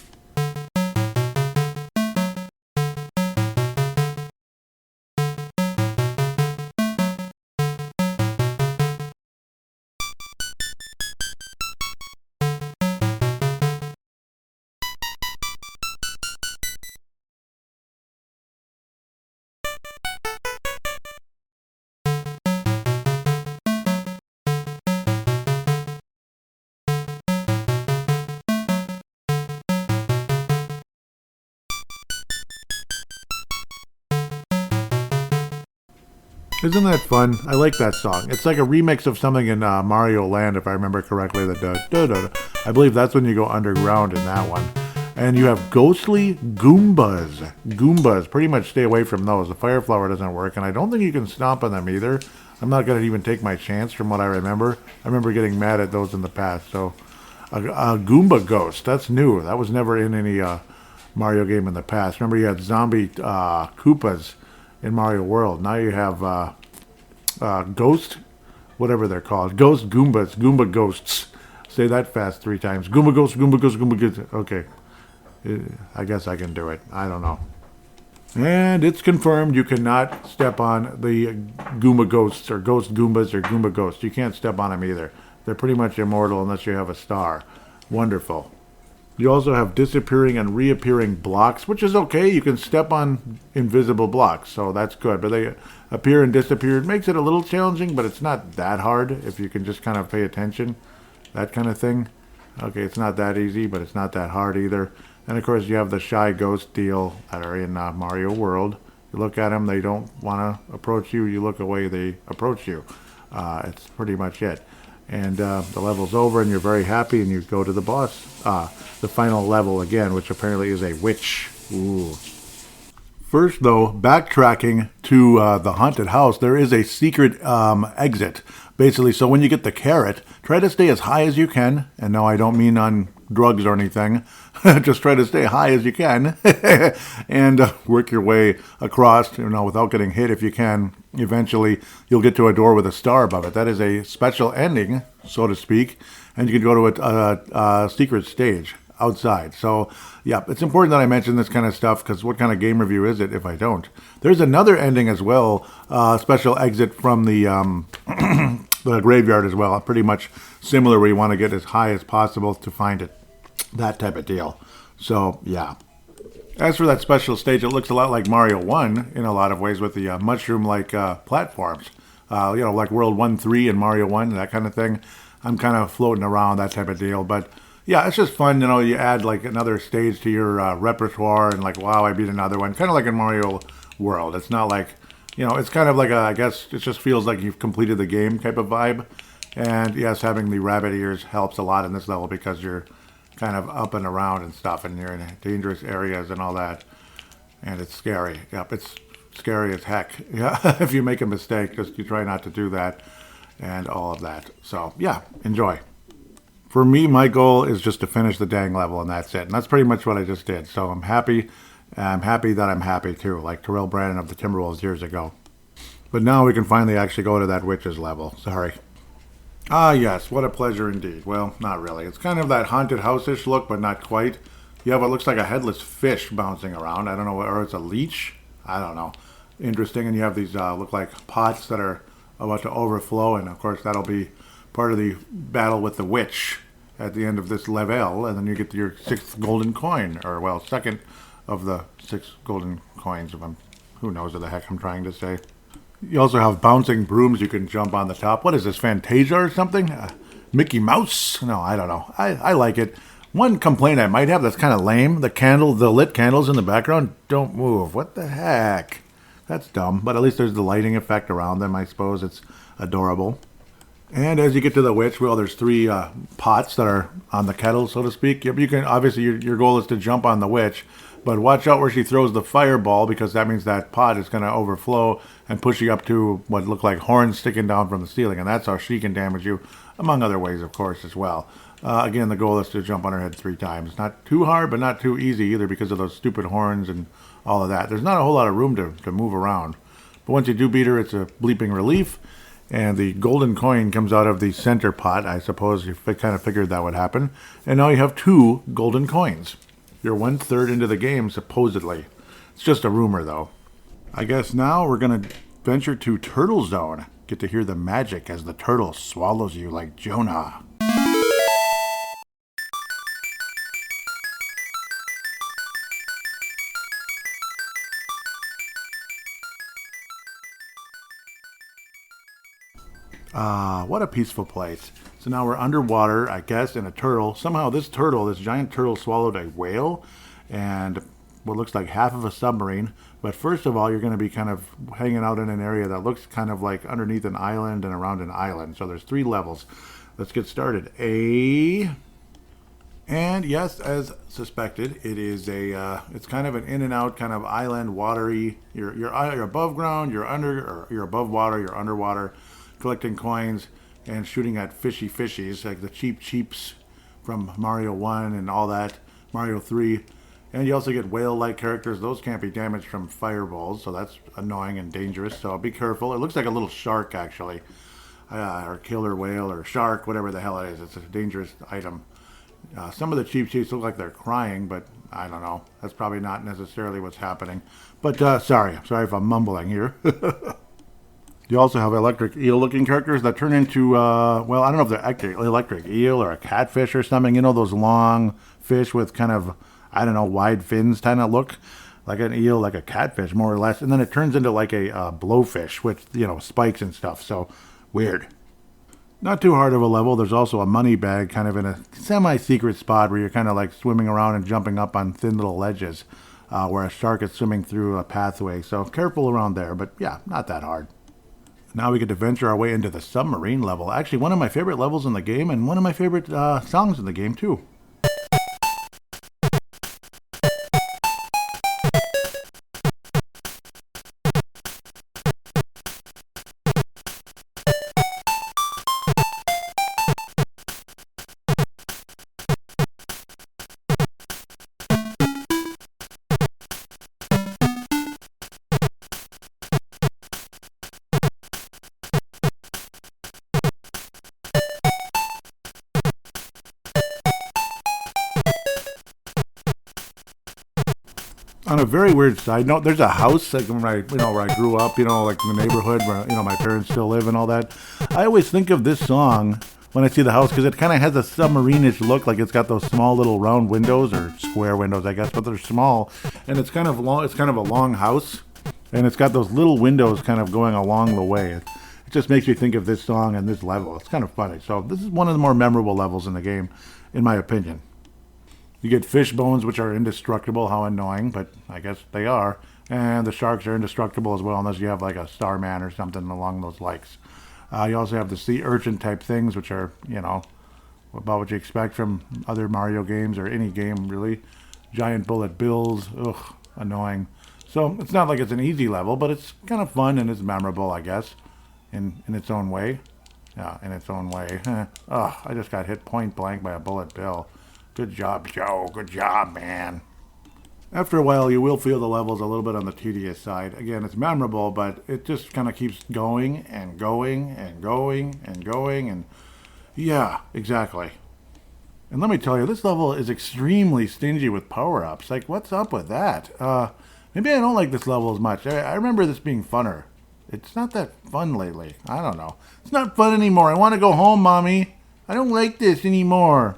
Isn't that fun? I like that song. It's like a remix of something in Mario Land, if I remember correctly. I believe that's when you go underground in that one. And you have ghostly Goombas. Goombas, pretty much stay away from those. The fire flower doesn't work, and I don't think you can stomp on them either. I'm not going to even take my chance from what I remember. I remember getting mad at those in the past. So, a Goomba ghost, that's new. That was never in any Mario game in the past. Remember, you had zombie Koopas in Mario World. Now you have Ghost, whatever they're called. Ghost Goombas, Goomba Ghosts. Say that fast 3 times. Goomba Ghost, Goomba Ghost, Goomba Ghost. Okay. I guess I can do it. I don't know. And it's confirmed you cannot step on the Goomba Ghosts or Ghost Goombas or Goomba Ghosts. You can't step on them either. They're pretty much immortal unless you have a star. Wonderful. You also have disappearing and reappearing blocks, which is okay. You can step on invisible blocks, so that's good. But they appear and disappear. It makes it a little challenging, but it's not that hard if you can just kind of pay attention. That kind of thing. Okay, it's not that easy, but it's not that hard either. And of course, you have the shy ghost deal that are in Mario World. You look at them, they don't want to approach you. You look away, they approach you. It's pretty much it. And the level's over, and you're very happy, and you go to the boss, the final level again, which apparently is a witch. Ooh. First, though, backtracking to the haunted house, there is a secret exit. Basically, so when you get the carrot, try to stay as high as you can. And no, I don't mean on drugs or anything. Just try to stay high as you can and work your way across, without getting hit if you can. Eventually, you'll get to a door with a star above it. That is a special ending, so to speak. And you can go to a secret stage outside. So, yeah, it's important that I mention this kind of stuff because what kind of game review is it if I don't? There's another ending as well, special exit from the the graveyard as well. Pretty much similar where you want to get as high as possible to find it. That type of deal. So, yeah. As for that special stage, it looks a lot like Mario 1 in a lot of ways with the mushroom-like platforms. Like World 1-3 and Mario 1, that kind of thing. I'm kind of floating around, that type of deal. But, yeah, it's just fun. You add, like, another stage to your repertoire and, like, wow, I beat another one. Kind of like in Mario World. It's not like, it's kind of like I guess it just feels like you've completed the game type of vibe. And, yes, having the rabbit ears helps a lot in this level because you're kind of up and around and stuff, and you're in dangerous areas and all that, and it's scary. Yep, it's scary as heck. Yeah, if you make a mistake, just you try not to do that, and all of that. So yeah, enjoy. For me, my goal is just to finish the dang level, and that's it. And that's pretty much what I just did. So I'm happy. I'm happy that I'm happy too, like Terrell Brandon of the Timberwolves years ago. But now we can finally actually go to that witch's level. Sorry. Ah, yes, what a pleasure indeed. Well, not really. It's kind of that haunted house-ish look, but not quite. You have what looks like a headless fish bouncing around. I don't know, or it's a leech? I don't know. Interesting, and you have these look like pots that are about to overflow, and of course that'll be part of the battle with the witch at the end of this level, and then you get your 6th golden coin, or, well, 2nd of the 6 golden coins, who knows what the heck I'm trying to say. You also have bouncing brooms you can jump on the top. What is this, Fantasia or something? Mickey Mouse? No, I don't know. I like it. One complaint I might have that's kind of lame. The lit candles in the background don't move. What the heck? That's dumb. But at least there's the lighting effect around them, I suppose. It's adorable. And as you get to the witch, well, there's 3 pots that are on the kettle, so to speak. You can obviously, your goal is to jump on the witch. But watch out where she throws the fireball, because that means that pot is going to overflow and push you up to what look like horns sticking down from the ceiling. And that's how she can damage you, among other ways, of course, as well. Again, the goal is to jump on her head 3 times. Not too hard, but not too easy either because of those stupid horns and all of that. There's not a whole lot of room to move around. But once you do beat her, it's a bleeping relief. And the golden coin comes out of the center pot. I suppose you kind of figured that would happen. And now you have 2 golden coins. You're 1/3 into the game, supposedly. It's just a rumor, though. I guess now we're going to venture to Turtle Zone. Get to hear the magic as the turtle swallows you like Jonah. Ah, what a peaceful place. So now we're underwater, I guess, in a turtle. Somehow this giant turtle swallowed a whale and what looks like half of a submarine. But first of all, you're going to be kind of hanging out in an area that looks kind of like underneath an island and around an island. So there's 3 levels. Let's get started. And yes, as suspected, it is it's kind of an in and out kind of island, watery. You're above ground, you're above water, you're underwater, collecting coins and shooting at fishies like the cheaps from Mario 1 and all that, Mario 3. And you also get whale-like characters. Those can't be damaged from fireballs, so that's annoying and dangerous. So be careful. It looks like a little shark, actually, or killer whale or shark, whatever the hell it is. It's a dangerous item. Some of the Chief Chiefs look like they're crying, but I don't know. That's probably not necessarily what's happening. But sorry if I'm mumbling here. You also have electric eel-looking characters that turn into, well, I don't know if they're actually electric eel or a catfish or something. You know, those long fish with kind of, I don't know, wide fins kind of look like an eel, like a catfish, more or less. And then it turns into like a blowfish with, you know, spikes and stuff. So weird. Not too hard of a level. There's also a money bag kind of in a semi-secret spot where you're kind of like swimming around and jumping up on thin little ledges where a shark is swimming through a pathway. So careful around there, but yeah, not that hard. Now we get to venture our way into the submarine level. Actually, one of my favorite levels in the game and one of my favorite songs in the game too. On a very weird side note, there's a house like where I grew up, like in the neighborhood where my parents still live and all that. I always think of this song when I see the house because it kind of has a submarine-ish look, like it's got those small little round windows or square windows, I guess, but they're small, and it's kind of long. It's kind of a long house, and it's got those little windows kind of going along the way. It just makes me think of this song and this level. It's kind of funny. So this is one of the more memorable levels in the game, in my opinion. You get fish bones, which are indestructible. How annoying, but I guess they are. And the sharks are indestructible as well, unless you have like a Starman or something along those likes. You also have the sea urchin type things, which are, about what you expect from other Mario games or any game, really. Giant bullet bills. Ugh, annoying. So it's not like it's an easy level, but it's kind of fun and it's memorable, I guess, in its own way. Yeah, in its own way. Ugh, I just got hit point blank by a bullet bill. Good job, Joe. Good job, man. After a while, you will feel the levels a little bit on the tedious side. Again, it's memorable, but it just kind of keeps going and going and going and going. And yeah, exactly. And let me tell you, this level is extremely stingy with power-ups. Like, what's up with that? Maybe I don't like this level as much. I remember this being funner. It's not that fun lately. I don't know. It's not fun anymore. I want to go home, Mommy. I don't like this anymore.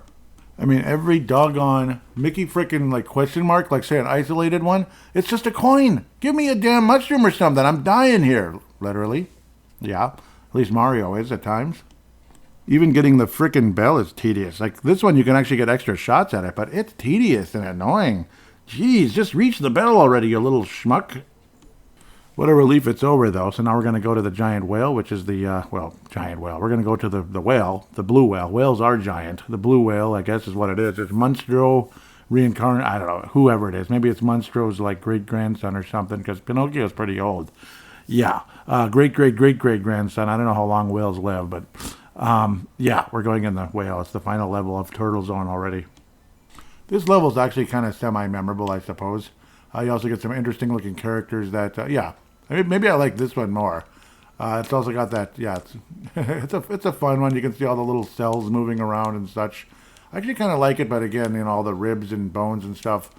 I mean, every doggone Mickey frickin' question mark, like say an isolated one, it's just a coin. Give me a damn mushroom or something. I'm dying here. Literally. Yeah, at least Mario is at times. Even getting the frickin' bell is tedious. Like this one, you can actually get extra shots at it, but it's tedious and annoying. Jeez, just reach the bell already, you little schmuck. What a relief it's over, though. So now we're going to go to the giant whale, which is the, giant whale. We're going to go to the whale, the blue whale. Whales are giant. The blue whale, I guess, is what it is. It's Monstro reincarnated. I don't know, whoever it is. Maybe it's Monstro's, great-grandson or something, because Pinocchio's pretty old. Yeah, great-great-great-great-grandson. I don't know how long whales live, but, yeah, we're going in the whale. It's the final level of Turtle Zone already. This level is actually kind of semi-memorable, I suppose. You also get some interesting-looking characters that, maybe I like this one more. It's also got that, it's a fun one. You can see all the little cells moving around and such. I actually kind of like it, but again, all the ribs and bones and stuff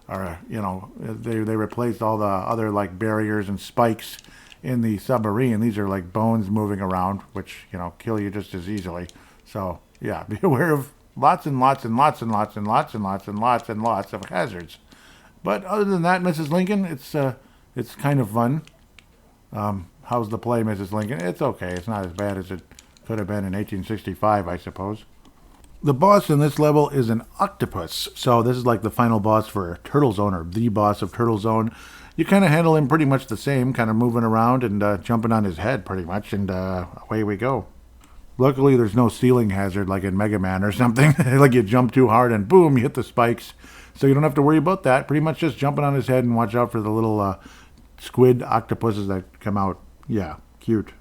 are, they replaced all the other, barriers and spikes in the submarine. These are like bones moving around, which, kill you just as easily. So, yeah, be aware of lots and lots and lots and lots and lots and lots and lots and lots of hazards. But other than that, Mrs. Lincoln, it's kind of fun. How's the play, Mrs. Lincoln? It's okay. It's not as bad as it could have been in 1865, I suppose. The boss in this level is an octopus. So this is like the final boss for Turtle Zone, or the boss of Turtle Zone. You kind of handle him pretty much the same, kind of moving around and jumping on his head pretty much, and away we go. Luckily, there's no ceiling hazard like in Mega Man or something. Like you jump too hard and boom, you hit the spikes. So you don't have to worry about that. Pretty much just jumping on his head and watch out for the little squid octopuses that come out. Yeah, cute.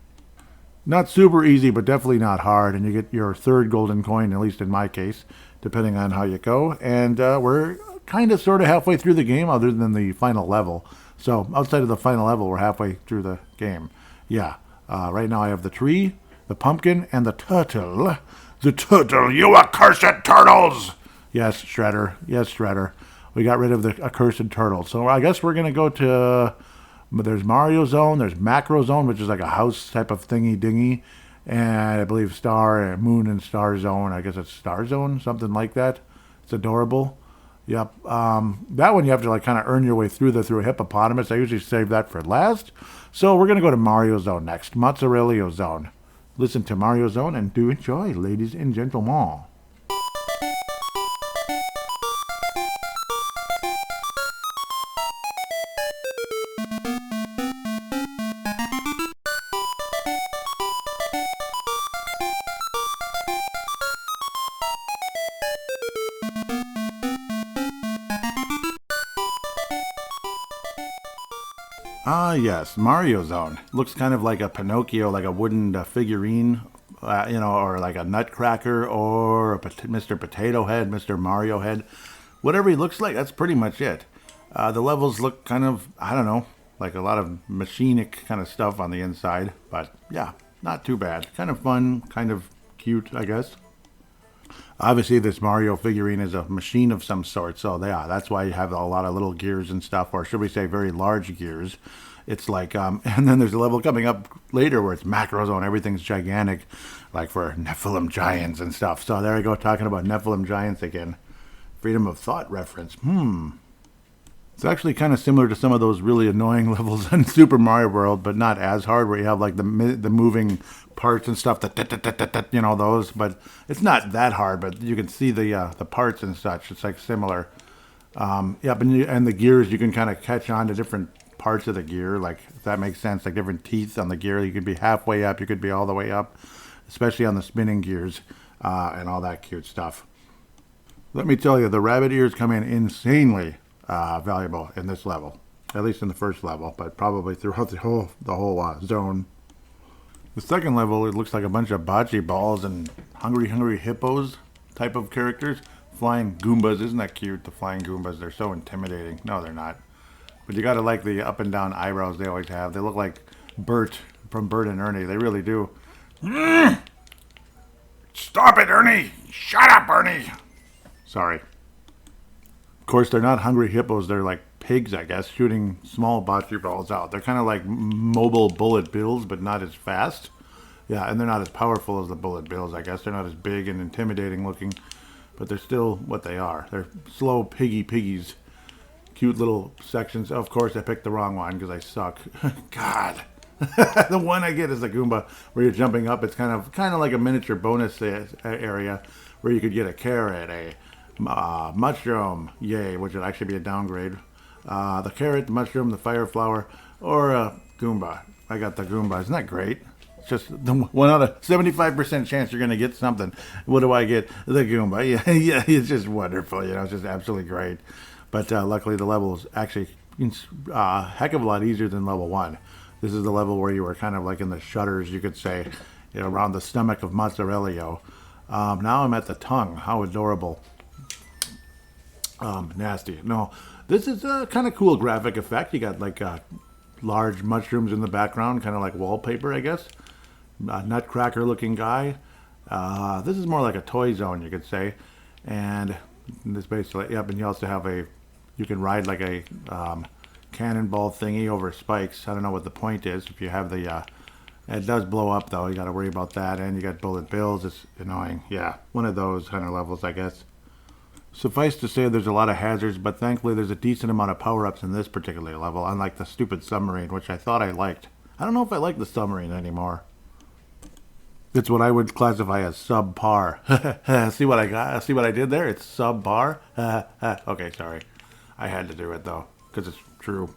Not super easy, but definitely not hard. And you get your third golden coin, at least in my case, depending on how you go. And we're kind of sort of halfway through the game other than the final level. So outside of the final level, we're halfway through the game. Yeah. Right now I have the tree, the pumpkin, and the turtle. The turtle, you accursed turtles! Yes, Shredder. Yes, Shredder. We got rid of the accursed turtle. So I guess we're going to go to... There's Mario Zone, there's Macro Zone, which is like a house type of thingy-dingy. And I believe Star, Moon and Star Zone. I guess it's Star Zone, something like that. It's adorable. Yep. That one you have to like kind of earn your way through a hippopotamus. I usually save that for last. So we're going to go to Mario Zone next. Mozzarella Zone. Listen to Mario Zone and do enjoy, ladies and gentlemen. Ah, yes, Mario Zone. Looks kind of like a Pinocchio, like a wooden figurine, or like a Nutcracker, or a Mr. Potato Head, Mr. Mario Head. Whatever he looks like, that's pretty much it. The levels look kind of, I don't know, like a lot of machinic kind of stuff on the inside. But yeah, not too bad. Kind of fun, kind of cute, I guess. Obviously, this Mario figurine is a machine of some sort, so yeah, that's why you have a lot of little gears and stuff, or should we say very large gears. It's like, and then there's a level coming up later where it's Macro Zone, everything's gigantic, like for Nephilim giants and stuff. So there we go, talking about Nephilim giants again. Freedom of thought reference. It's actually kind of similar to some of those really annoying levels in Super Mario World, but not as hard, where you have like the moving parts and stuff, those. But it's not that hard, but you can see the parts and such. It's like similar. And the gears, you can kind of catch on to different parts of the gear, like, if that makes sense, like different teeth on the gear. You could be halfway up, you could be all the way up, especially on the spinning gears and all that cute stuff. Let me tell you, the rabbit ears come in insanely valuable in this level, at least in the first level, but probably throughout the whole zone. The second level, it looks like a bunch of bocce balls and hungry hippos type of characters. Flying Goombas, isn't that cute? The flying Goombas, they're so intimidating. No, they're not. But you gotta like the up and down eyebrows they always have. They look like Bert from Bert and Ernie. They really do. Stop it, Ernie! Shut up, Ernie! Sorry. Of course, they're not hungry hippos. They're like pigs, I guess, shooting small bocce balls out. They're kind of like mobile bullet bills, but not as fast. Yeah, and they're not as powerful as the bullet bills, I guess. They're not as big and intimidating looking, but they're still what they are. They're slow piggies. Cute little sections. Of course, I picked the wrong one because I suck. God. The one I get is the Goomba where you're jumping up. It's kind of like a miniature bonus area where you could get a carrot, a mushroom, yay, which would actually be a downgrade. The carrot, the mushroom, the fire flower, or a Goomba. I got the Goomba. Isn't that great? It's just the 1 out of 75% chance you're going to get something. What do I get? The Goomba. Yeah, it's just wonderful. It's just absolutely great. But luckily the level is actually a heck of a lot easier than level 1. This is the level where you were kind of like in the shutters, you could say, around the stomach of Mozzarella. Now I'm at the tongue. How adorable. Nasty. No, this is a kind of cool graphic effect. You got like large mushrooms in the background, kind of like wallpaper, I guess. Nutcracker looking guy. This is more like a toy zone, you could say. And this basically, and you also have you can ride like a cannonball thingy over spikes. I don't know what the point is. If you have it does blow up though. You got to worry about that. And you got bullet bills. It's annoying. Yeah, one of those kind of levels, I guess. Suffice to say, there's a lot of hazards, but thankfully there's a decent amount of power-ups in this particular level, unlike the stupid submarine, which I thought I liked. I don't know if I like the submarine anymore. It's what I would classify as subpar. See what I got? See what I did there? It's subpar. Okay, sorry. I had to do it, though, because it's true.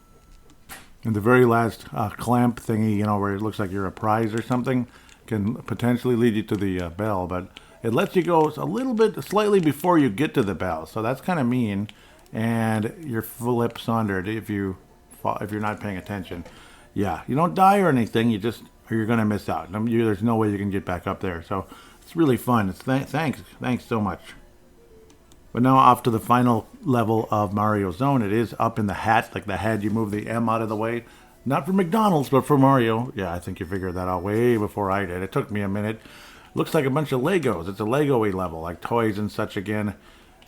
And the very last clamp thingy, where it looks like you're a prize or something, can potentially lead you to the bell, but it lets you go a little bit, slightly before you get to the bell. So that's kind of mean, and your flip sundered if you're not paying attention. Yeah, you don't die or anything. Or you're going to miss out. There's no way you can get back up there. So it's really fun. Thanks so much. But now off to the final level of Mario Zone. It is up in the hat, like the head. You move the M out of the way. Not for McDonald's, but for Mario. Yeah, I think you figured that out way before I did. It took me a minute. Looks like a bunch of Legos. It's a Lego-y level, like toys and such again.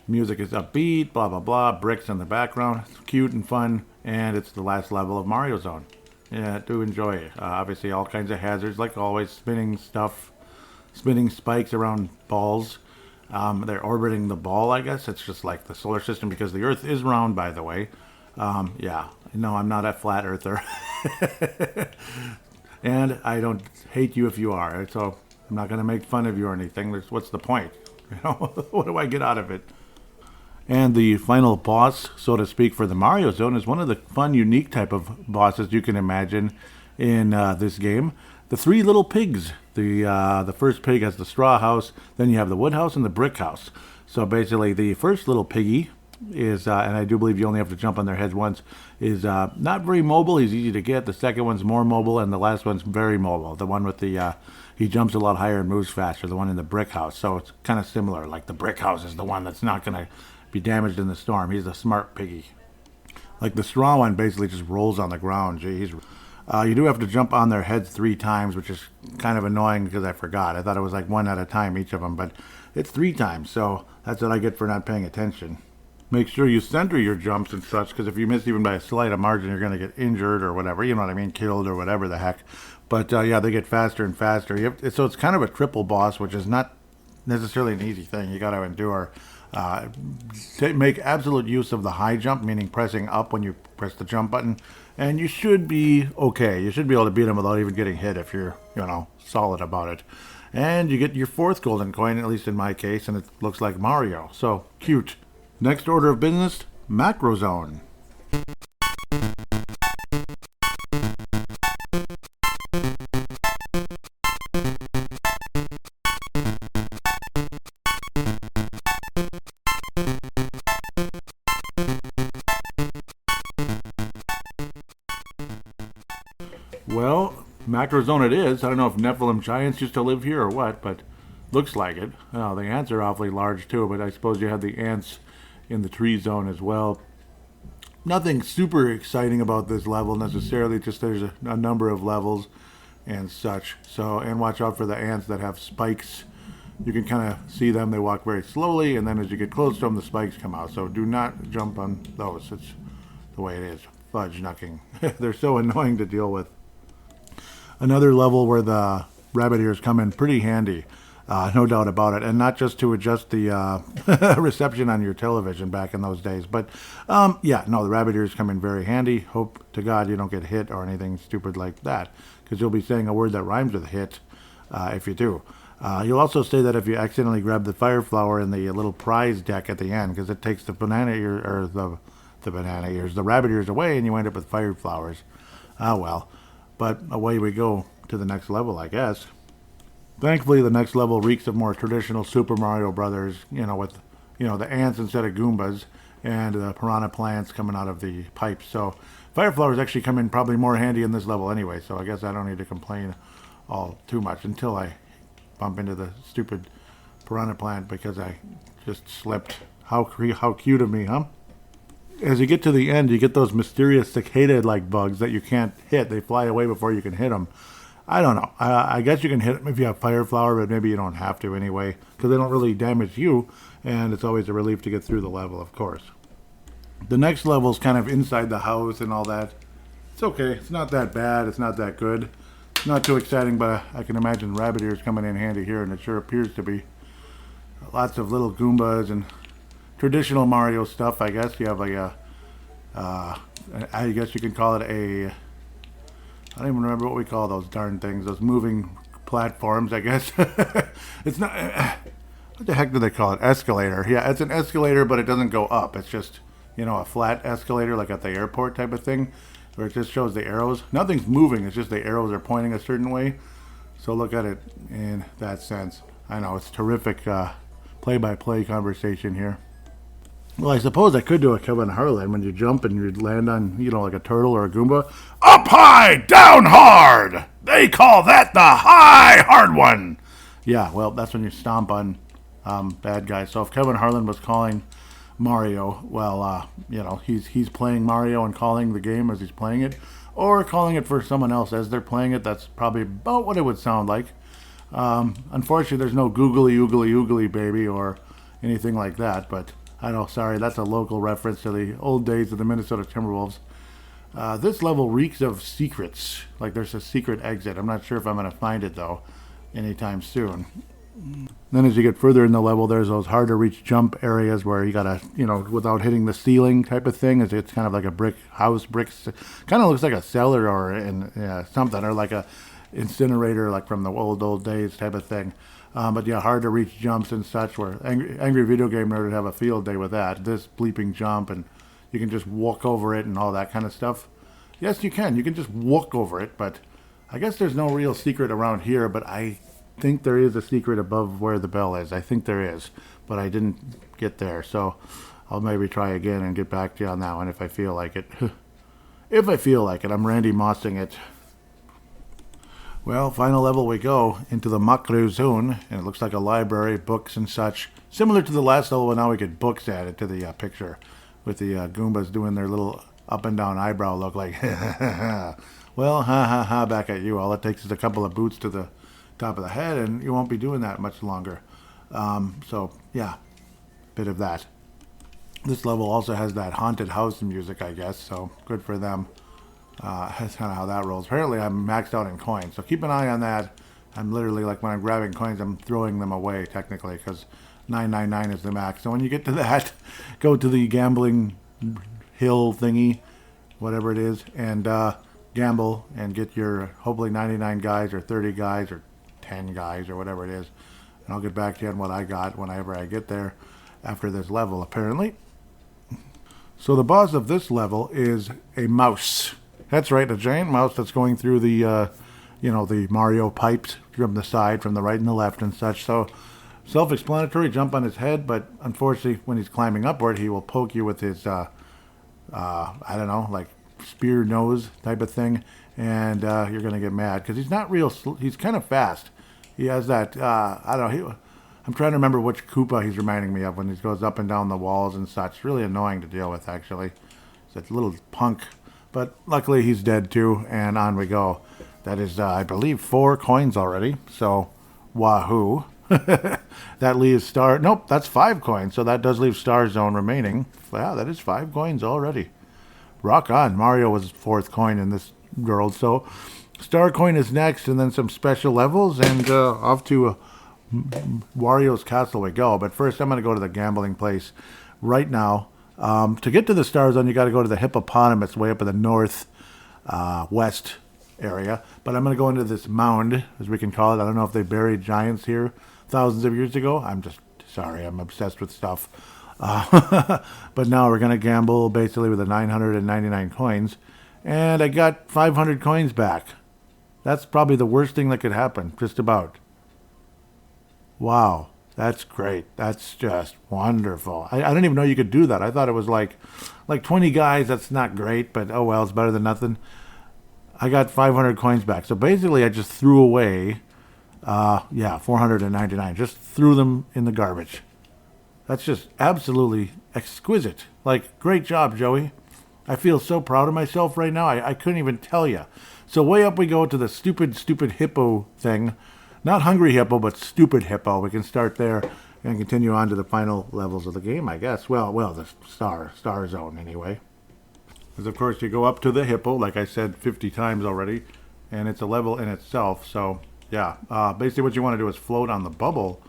Music is upbeat, blah, blah, blah. Bricks in the background. It's cute and fun. And it's the last level of Mario Zone. Yeah, do enjoy it. Obviously, all kinds of hazards, like always. Spinning stuff. Spinning spikes around balls. They're orbiting the ball, I guess. It's just like the solar system because the Earth is round, by the way. Yeah. No, I'm not a flat earther. And I don't hate you if you are. So I'm not going to make fun of you or anything. What's the point? You know, what do I get out of it? And the final boss, so to speak, for the Mario Zone is one of the fun, unique type of bosses you can imagine in this game. The three little pigs. The first pig has the straw house, then you have the wood house and the brick house. So basically, the first little piggy is, and I do believe you only have to jump on their heads once, is not very mobile. He's easy to get. The second one's more mobile, and the last one's very mobile. The one with the he jumps a lot higher and moves faster. The one in the brick house. So it's kind of similar. Like the brick house is the one that's not going to be damaged in the storm. He's a smart piggy. Like the straw one basically just rolls on the ground. Geez. You do have to jump on their heads 3 times, which is kind of annoying because I forgot. I thought it was like 1 at a time, each of them, but it's 3 times. So that's what I get for not paying attention. Make sure you center your jumps and such, because if you miss even by a slight margin, you're going to get injured or whatever. You know what I mean? Killed or whatever the heck. But yeah, they get faster and faster. So it's kind of a triple boss, which is not necessarily an easy thing. You got to endure. Make absolute use of the high jump, meaning pressing up when you press the jump button, and you should be okay. You should be able to beat them without even getting hit if you're, solid about it. And you get your 4th golden coin, at least in my case, and it looks like Mario. So cute. Next order of business, Macro Zone. Well, Macro Zone it is. I don't know if Nephilim giants used to live here or what, but looks like it. Oh, the ants are awfully large too, but I suppose you have the ants in the tree zone as well. Nothing super exciting about this level necessarily, just there's a number of levels and such. So, and watch out for the ants that have spikes. You can kind of see them. They walk very slowly, and then as you get close to them, the spikes come out. So do not jump on those. It's the way it is. Fudge knucking. They're so annoying to deal with. Another level where the rabbit ears come in pretty handy. No doubt about it. And not just to adjust the reception on your television back in those days. But, yeah, no, the rabbit ears come in very handy. Hope to God you don't get hit or anything stupid like that. Because you'll be saying a word that rhymes with hit if you do. You'll also say that if you accidentally grab the fire flower in the little prize deck at the end. Because it takes the banana ear, or the banana ears, the rabbit ears away, and you end up with fire flowers. Ah, well. But away we go to the next level, I guess. Thankfully, the next level reeks of more traditional Super Mario Brothers, with, the ants instead of Goombas and the piranha plants coming out of the pipes. So fire flowers actually come in probably more handy in this level anyway, so I guess I don't need to complain all too much until I bump into the stupid piranha plant because I just slipped. How cute of me, huh? As you get to the end, you get those mysterious cicada-like bugs that you can't hit. They fly away before you can hit them. I don't know. I guess you can hit them if you have fire flower, but maybe you don't have to anyway, because they don't really damage you, and it's always a relief to get through the level, of course. The next level is kind of inside the house and all that. It's okay. It's not that bad. It's not that good. It's not too exciting, but I can imagine rabbit ears coming in handy here, and it sure appears to be. Lots of little Goombas and traditional Mario stuff, I guess. You have like I guess you can call it a, I don't even remember what we call those darn things, those moving platforms, I guess. It's not, what the heck do they call it? Escalator. Yeah, it's an escalator, but it doesn't go up. It's just, a flat escalator, like at the airport type of thing, where it just shows the arrows. Nothing's moving, it's just the arrows are pointing a certain way. So look at it in that sense. I know, it's terrific play-by-play conversation here. Well, I suppose I could do a Kevin Harlan when you jump and you land on, like a turtle or a Goomba. Up high, down hard! They call that the high hard one! Yeah, well, that's when you stomp on bad guys. So if Kevin Harlan was calling Mario. Well, he's playing Mario and calling the game as he's playing it, or calling it for someone else as they're playing it. That's probably about what it would sound like. Unfortunately, there's no googly oogly oogly baby or anything like that. But I know, sorry, that's a local reference to the old days of the Minnesota Timberwolves. This level reeks of secrets. Like there's a secret exit. I'm not sure if I'm going to find it though anytime soon. Then as you get further in the level, there's those hard to reach jump areas where you gotta, without hitting the ceiling type of thing. It's kind of like a brick house, bricks. Kind of looks like a cellar or something, or like a incinerator, like from the old days type of thing. But yeah, hard to reach jumps and such. Where angry video game nerd would have a field day with that. This bleeping jump, and you can just walk over it and all that kind of stuff. Yes, you can. You can just walk over it, but I guess there's no real secret around here. But I think there is a secret above where the bell is. I think there is, but I didn't get there, so I'll maybe try again and get back to you on that one if I feel like it. If I feel like it. I'm Randy Mossing it. Well, final level we go, into the Makru Zone, and it looks like a library, books and such. Similar to the last level, but now we get books added to the picture, with the Goombas doing their little up and down eyebrow look like, well, ha ha ha, back at you. All it takes is a couple of boots to the top of the head, and you won't be doing that much longer. So yeah, bit of that. This level also has that haunted house music, I guess, so good for them. That's kind of how that rolls. Apparently I'm maxed out in coins, so keep an eye on that. I'm literally, like, when I'm grabbing coins, I'm throwing them away technically, because 999 is the max. So when you get to that, go to the gambling hill thingy, whatever it is, and gamble and get your hopefully 99 guys or 30 guys or 10 guys or whatever it is, and I'll get back to you on what I got whenever I get there after this level, apparently. So the boss of this level is a mouse. That's right, a giant mouse that's going through the the Mario pipes from the side, from the right and the left and such. So self-explanatory, jump on his head, but unfortunately when he's climbing upward, he will poke you with his I don't know, like spear nose type of thing, and you're gonna get mad because he's not real. He's kind of fast. He has that, I don't know, I'm trying to remember which Koopa he's reminding me of when he goes up and down the walls and such. It's really annoying to deal with, actually. He's a little punk. But luckily he's dead too, and on we go. That is, I believe, 4 coins already. So, wahoo. That leaves Star... Nope, that's 5 coins. So that does leave Star Zone remaining. Wow, that is 5 coins already. Rock on. Mario was 4th coin in this world, so... Star Coin is next, and then some special levels, and off to Wario's Castle we go. But first, I'm going to go to the gambling place right now. To get to the Star Zone, you got to go to the hippopotamus way up in the north west area. But I'm going to go into this mound, as we can call it. I don't know if they buried giants here thousands of years ago. I'm just sorry. I'm obsessed with stuff. But now we're going to gamble basically with the 999 coins. And I got 500 coins back. That's probably the worst thing that could happen, just about. Wow, that's great. That's just wonderful. I didn't even know you could do that. I thought it was like 20 guys. That's not great, but oh well, it's better than nothing. I got 500 coins back. So basically I just threw away, 499. Just threw them in the garbage. That's just absolutely exquisite. Like, great job, Joey. I feel so proud of myself right now. I couldn't even tell you. So way up we go to the stupid hippo thing. Not hungry hippo, but stupid hippo. We can start there and continue on to the final levels of the game, I guess. Well, the star zone anyway. Because of course you go up to the hippo, like I said 50 times already, and it's a level in itself. So yeah, basically what you want to do is float on the bubble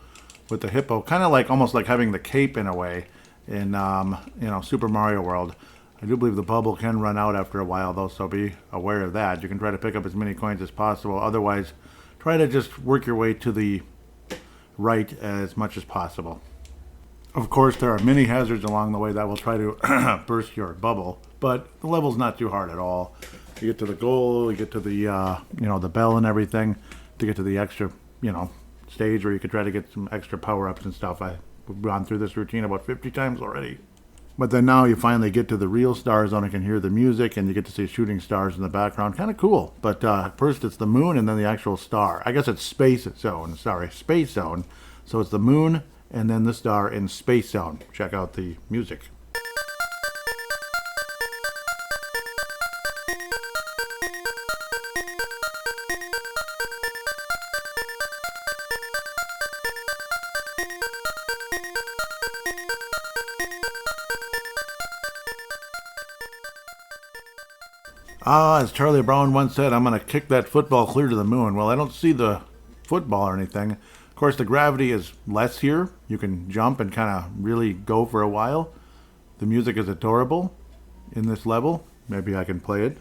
with the hippo, kind of like almost like having the cape in a way in Super Mario World. I do believe the bubble can run out after a while, though, so be aware of that. You can try to pick up as many coins as possible. Otherwise, try to just work your way to the right as much as possible. Of course, there are many hazards along the way that will try to burst your bubble, but the level's not too hard at all. You get to the goal, you get to the, the bell and everything, to get to the extra, stage where you could try to get some extra power-ups and stuff. I've gone through this routine about 50 times already. But then now you finally get to the real Star Zone and can hear the music, and you get to see shooting stars in the background. Kind of cool. But first it's the moon and then the actual star. I guess it's Space Zone. So it's the moon and then the star in Space Zone. Check out the music. As Charlie Brown once said, I'm going to kick that football clear to the moon. Well, I don't see the football or anything. Of course, the gravity is less here. You can jump and kind of really go for a while. The music is adorable in this level. Maybe I can play it.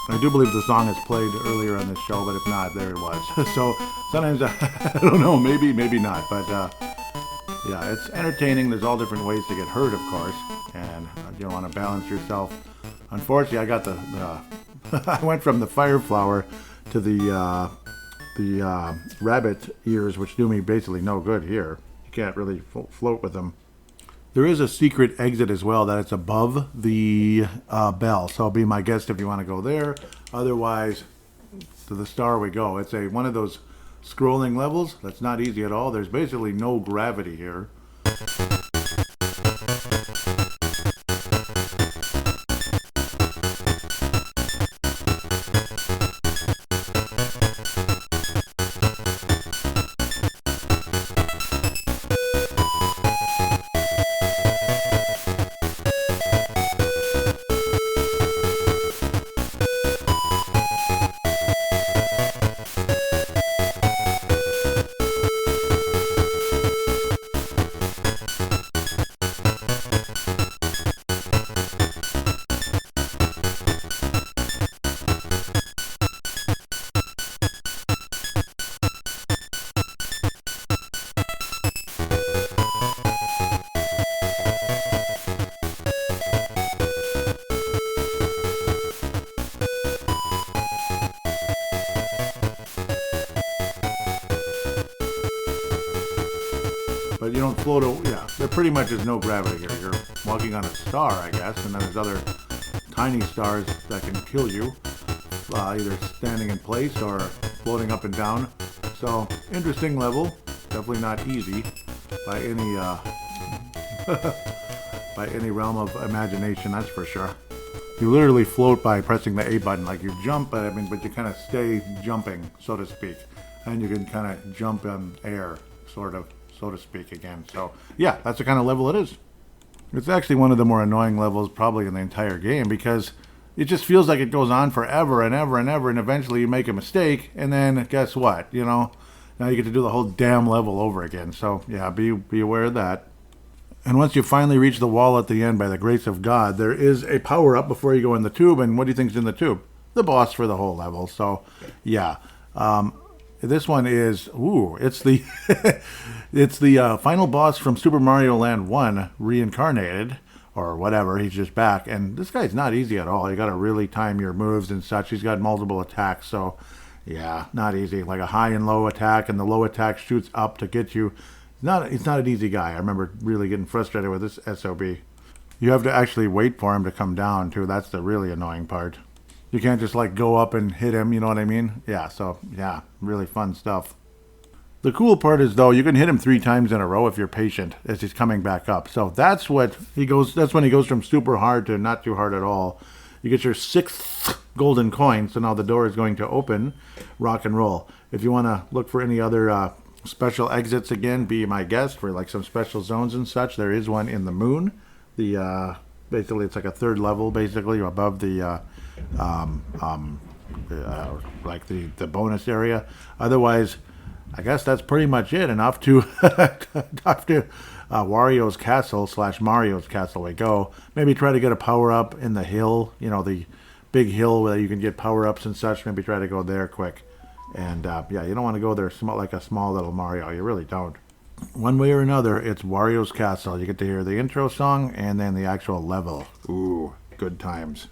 I do believe the song is played earlier on this show, but if not, there it was. So sometimes, I don't know, maybe not. But yeah, it's entertaining. There's all different ways to get hurt, of course. And you want to balance yourself. Unfortunately, I got the I went from the fire flower to the rabbit ears, which do me basically no good here. You can't really float with them. There is a secret exit as well that it's above the bell. So be my guest if you want to go there. Otherwise, to the star we go. It's one of those scrolling levels that's not easy at all. There's basically no gravity here. But you don't float, yeah, there pretty much is no gravity here. You're walking on a star, I guess, and then there's other tiny stars that can kill you, either standing in place or floating up and down. So, interesting level, definitely not easy by any by any realm of imagination, that's for sure. You literally float by pressing the A button, like you jump, but you kind of stay jumping, so to speak, and you can kind of jump in air, sort of, so to speak, again. So yeah, that's the kind of level it is. It's actually one of the more annoying levels probably in the entire game, because it just feels like it goes on forever and ever and ever, and eventually you make a mistake, and then guess what, now you get to do the whole damn level over again. So yeah, be aware of that. And once you finally reach the wall at the end, by the grace of God, there is a power-up before you go in the tube. And what do you think's in the tube? The boss for the whole level. So, yeah. This one is, it's the it's the final boss from Super Mario Land 1, reincarnated, or whatever. He's just back. And this guy's not easy at all. You got to really time your moves and such. He's got multiple attacks. So, yeah, not easy. Like a high and low attack, and the low attack shoots up to get you. He's not an easy guy. I remember really getting frustrated with this SOB. You have to actually wait for him to come down, too. That's the really annoying part. You can't just, go up and hit him, you know what I mean? Yeah, so, yeah, really fun stuff. The cool part is, though, you can hit him 3 times in a row if you're patient as he's coming back up. So that's when he goes from super hard to not too hard at all. You get your 6th golden coin, so now the door is going to open. Rock and roll. If you want to look for any other special exits again, be my guest for some special zones and such. There is one in the moon, The basically it's like a third level, basically above the like the bonus area. Otherwise, I guess that's pretty much it. And off to off to Wario's castle / Mario's castle we go. Maybe try to get a power up in the hill. You know, the big hill where you can get power ups and such. Maybe try to go there quick. And yeah, you don't want to go there like a small little Mario. You really don't. One way or another, it's Wario's castle. You get to hear the intro song and then the actual level. Ooh, good times.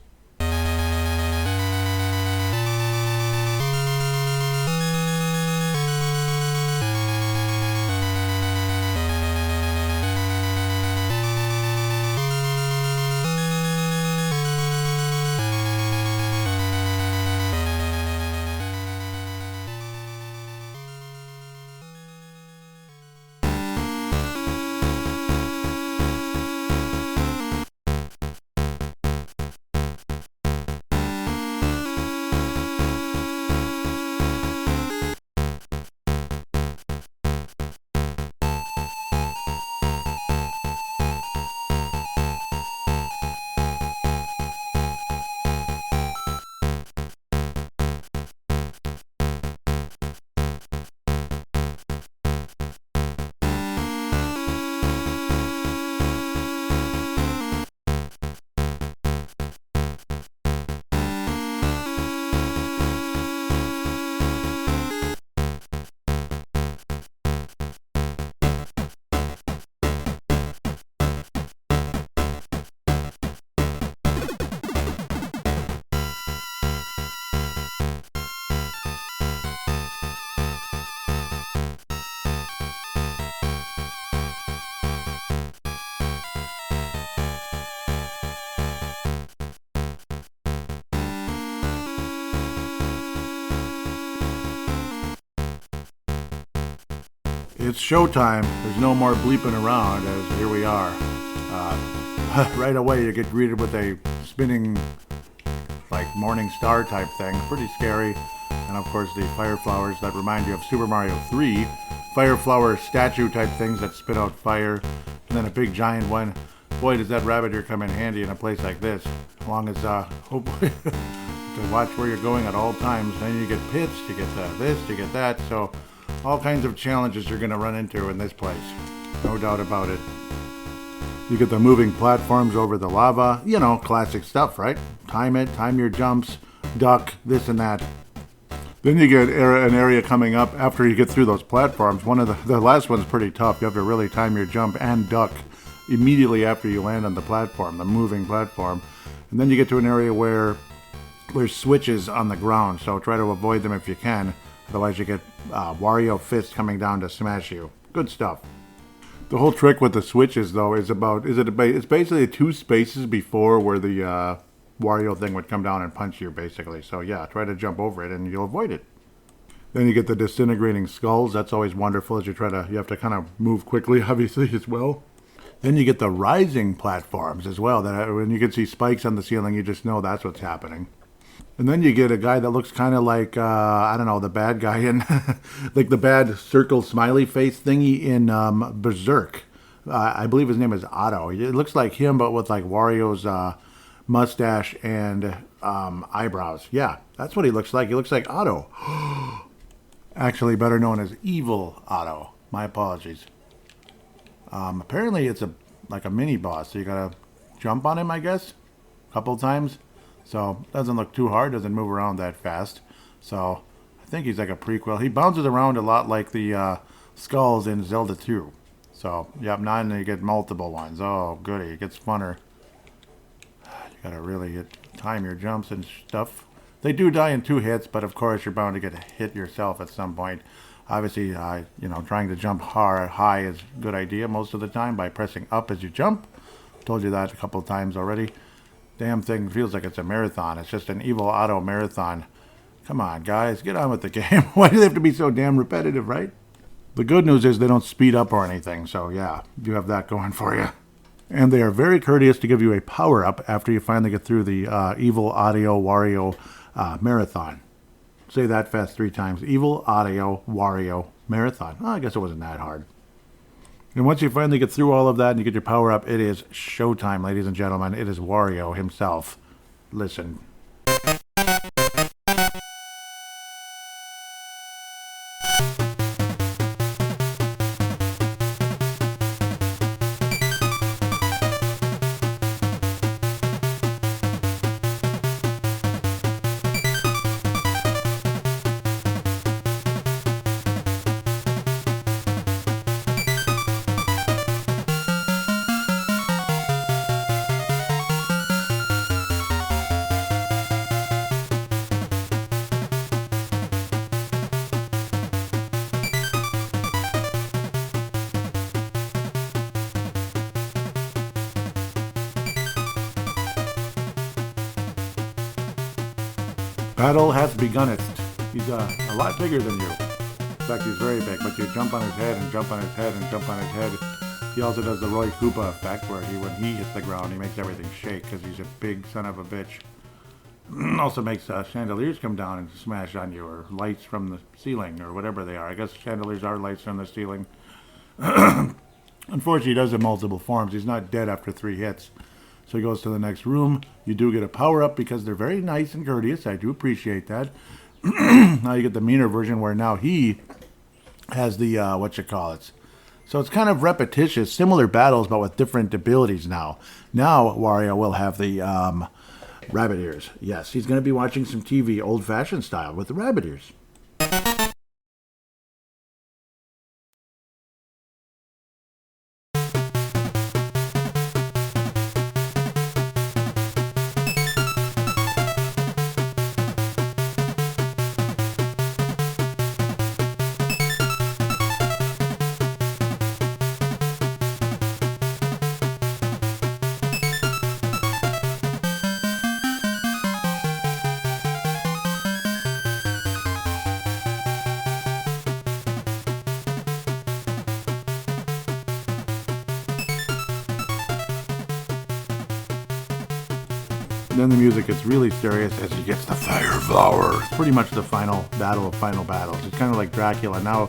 It's showtime. There's no more bleeping around as here we are. Right away you get greeted with a spinning like morning star type thing. Pretty scary. And of course the fire flowers that remind you of Super Mario 3. Fire flower statue type things that spit out fire. And then a big giant one. Boy, does that rabbit here come in handy in a place like this. As long as, hopefully, to watch where you're going at all times. Then you get pits, you get this, you get that. So all kinds of challenges you're going to run into in this place. No doubt about it. You get the moving platforms over the lava. You know, classic stuff, right? Time it, time your jumps, duck, this and that. Then you get an area coming up after you get through those platforms. One of the last one's pretty tough. You have to really time your jump and duck immediately after you land on the platform, the moving platform. And then you get to an area where there's switches on the ground, so try to avoid them if you can. Otherwise you get Wario fists coming down to smash you. Good stuff. The whole trick with the switches, though, it's basically 2 spaces before where the Wario thing would come down and punch you, basically. So yeah, try to jump over it and you'll avoid it. Then you get the disintegrating skulls. That's always wonderful as you have to kind of move quickly, obviously, as well. Then you get the rising platforms as well. That when you can see spikes on the ceiling, you just know that's what's happening. And then you get a guy that looks kind of like, I don't know, the bad guy in, like the bad circle smiley face thingy in Berserk. I believe his name is Otto. It looks like him, but with like Wario's mustache and eyebrows. Yeah, that's what he looks like. He looks like Otto. Actually better known as Evil Otto. My apologies. Apparently it's like a mini boss, so you gotta jump on him, I guess, a couple times. So doesn't look too hard, doesn't move around that fast. So I think he's like a prequel. He bounces around a lot like the skulls in Zelda 2. So yep, now you get multiple ones. Oh goody, it gets funner. You gotta really time your jumps and stuff. They do die in 2 hits, but of course you're bound to get hit yourself at some point. Obviously, trying to jump high is a good idea most of the time by pressing up as you jump. Told you that a couple of times already. Damn thing feels like it's a marathon. It's just an Evil Otto marathon. Come on, guys, get on with the game. Why do they have to be so damn repetitive, right? The good news is they don't speed up or anything, so yeah, you have that going for you. And they are very courteous to give you a power-up after you finally get through the Evil Audio Wario marathon. Say that fast 3 times. Evil Audio Wario marathon. Oh, I guess it wasn't that hard. And once you finally get through all of that and you get your power up, it is showtime, ladies and gentlemen. It is Wario himself. Listen. Battle has begunnest. He's a lot bigger than you. In fact, he's very big, but you jump on his head and jump on his head and jump on his head. He also does the Roy Koopa effect, where when he hits the ground, he makes everything shake because he's a big son of a bitch. Also makes chandeliers come down and smash on you, or lights from the ceiling, or whatever they are. I guess chandeliers are lights from the ceiling. Unfortunately, he does it in multiple forms. He's not dead after 3 hits. So he goes to the next room. You do get a power-up because they're very nice and courteous. I do appreciate that. Now you get the meaner version where now he has the, So it's kind of repetitious, similar battles, but with different abilities now. Now Wario will have the rabbit ears. Yes, he's going to be watching some TV old-fashioned style with the rabbit ears. And then the music gets really serious as he gets the fire flower. It's pretty much the final battle of final battles. It's kind of like Dracula now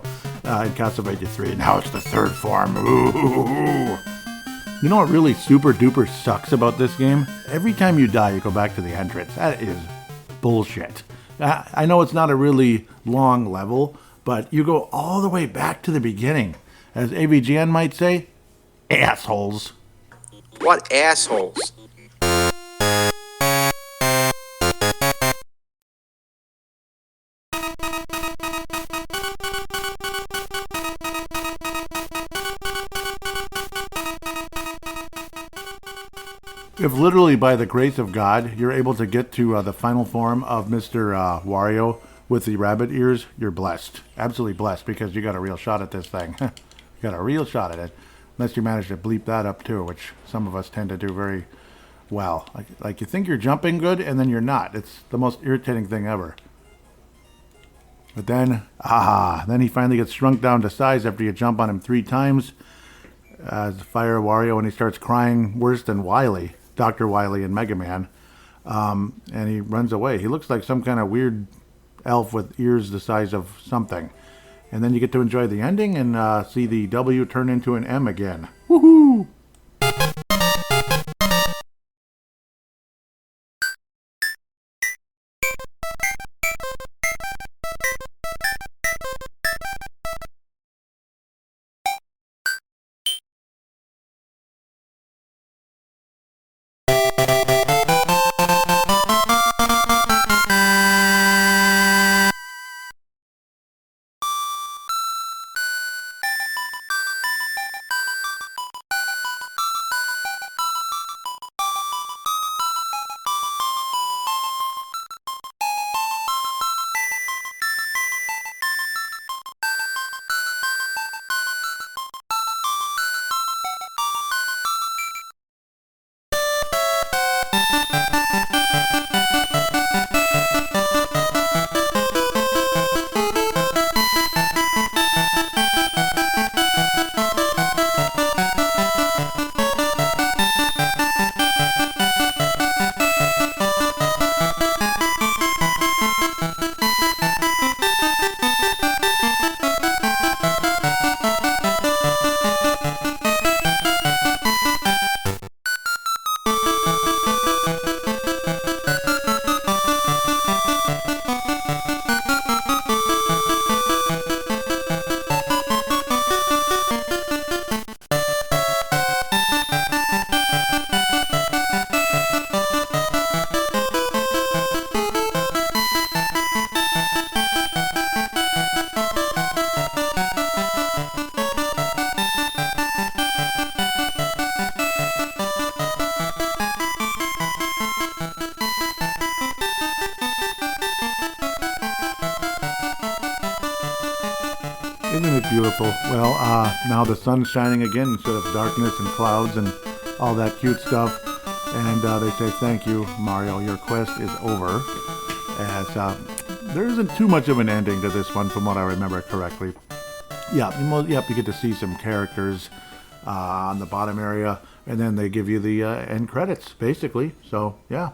in Castlevania 3. Now it's the third form. Ooh. You know what really super duper sucks about this game? Every time you die, you go back to the entrance. That is bullshit. I know it's not a really long level, but you go all the way back to the beginning. As AVGN might say, assholes. What assholes? If literally by the grace of God you're able to get to the final form of Mr. Wario with the rabbit ears, you're blessed. Absolutely blessed, because you got a real shot at this thing. You got a real shot at it. Unless you manage to bleep that up too, which some of us tend to do very well. Like you think you're jumping good and then you're not. It's the most irritating thing ever. But then, then he finally gets shrunk down to size after you jump on him 3 times. Fire Wario, and he starts crying worse than Wily. Dr. Wily in Mega Man, and he runs away. He looks like some kind of weird elf with ears the size of something. And then you get to enjoy the ending and see the W turn into an M again. Woohoo! beautiful. Well, now the sun's shining again instead of darkness and clouds and all that cute stuff. And they say, thank you, Mario. Your quest is over. As there isn't too much of an ending to this one from what I remember correctly. Yeah, you get to see some characters on the bottom area. And then they give you the end credits, basically. So, yeah.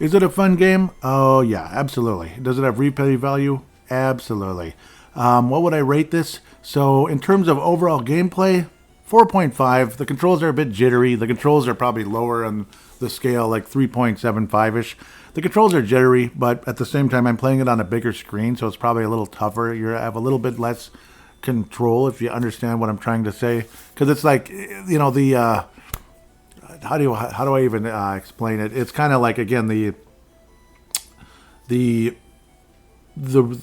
Is it a fun game? Oh, yeah, absolutely. Does it have replay value? Absolutely. What would I rate this? So, in terms of overall gameplay, 4.5. The controls are a bit jittery. The controls are probably lower on the scale, like 3.75-ish. The controls are jittery, but at the same time, I'm playing it on a bigger screen, so it's probably a little tougher. You have a little bit less control, if you understand what I'm trying to say. Because it's like, the... how do I even explain it? It's kind of like, again, the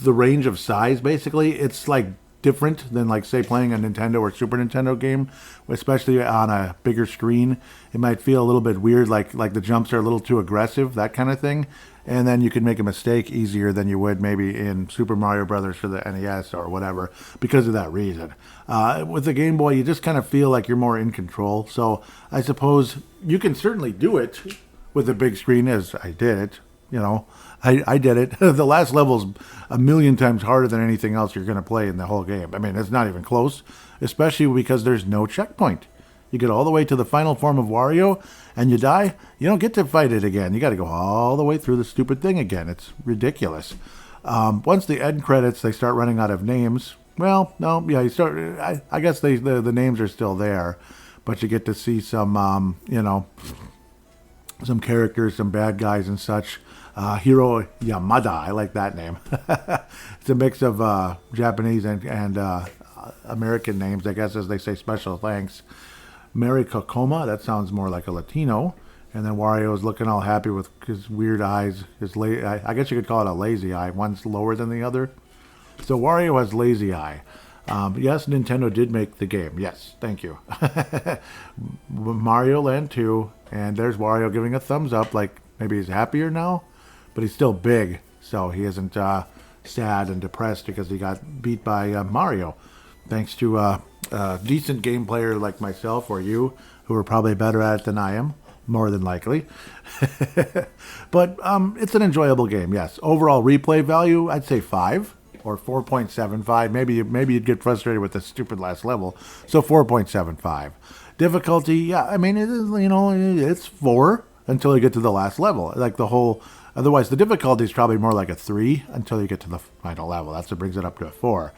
range of size, basically. It's like different than, like, say, playing a Nintendo or Super Nintendo game, especially on a bigger screen. It might feel a little bit weird, like the jumps are a little too aggressive, that kind of thing. And then you can make a mistake easier than you would maybe in Super Mario Brothers for the NES or whatever because of that reason. With the Game Boy, you just kind of feel like you're more in control. So I suppose you can certainly do it with a big screen, as I did it. I did it. The last level's a million times harder than anything else you're going to play in the whole game. I mean, it's not even close, especially because there's no checkpoint. You get all the way to the final form of Wario, and you die, you don't get to fight it again. You got to go all the way through the stupid thing again. It's ridiculous. Once the end credits, they start running out of names. Well, no, yeah, you start. I guess the names are still there, but you get to see some, some characters, some bad guys and such. Hiro Yamada, I like that name. It's a mix of Japanese and American names, I guess, as they say. Special thanks. Mary Kokoma, that sounds more like a Latino. And then Wario is looking all happy with his weird eyes. I guess you could call it a lazy eye. One's lower than the other. So Wario has lazy eye. Yes, Nintendo did make the game. Yes, thank you. Mario Land 2. And there's Wario giving a thumbs up, like maybe he's happier now. But he's still big, so he isn't sad and depressed because he got beat by Mario. Thanks to a decent game player like myself or you, who are probably better at it than I am, more than likely. But it's an enjoyable game, yes. Overall replay value, I'd say 5 or 4.75. Maybe you'd get frustrated with the stupid last level, so 4.75. Difficulty, yeah, I mean, it is, it's 4 until you get to the last level. Like the whole... Otherwise, the difficulty is probably more like a 3 until you get to the final level. That's what brings it up to a 4.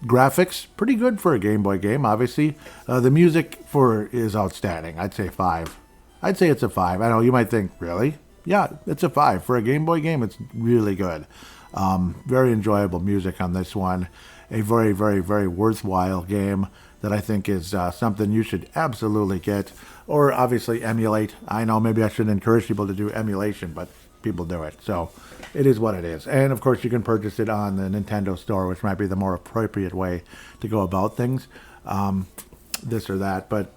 Graphics, pretty good for a Game Boy game, obviously. The music is outstanding. I'd say 5. I'd say it's a 5. I know you might think, really? Yeah, it's a 5. For a Game Boy game, it's really good. Very enjoyable music on this one. A very, very, very worthwhile game that I think is something you should absolutely get, or obviously emulate. I know maybe I shouldn't encourage people to do emulation, but people do it, so it is what it is. And of course you can purchase it on the Nintendo store, which might be the more appropriate way to go about things, this or that. But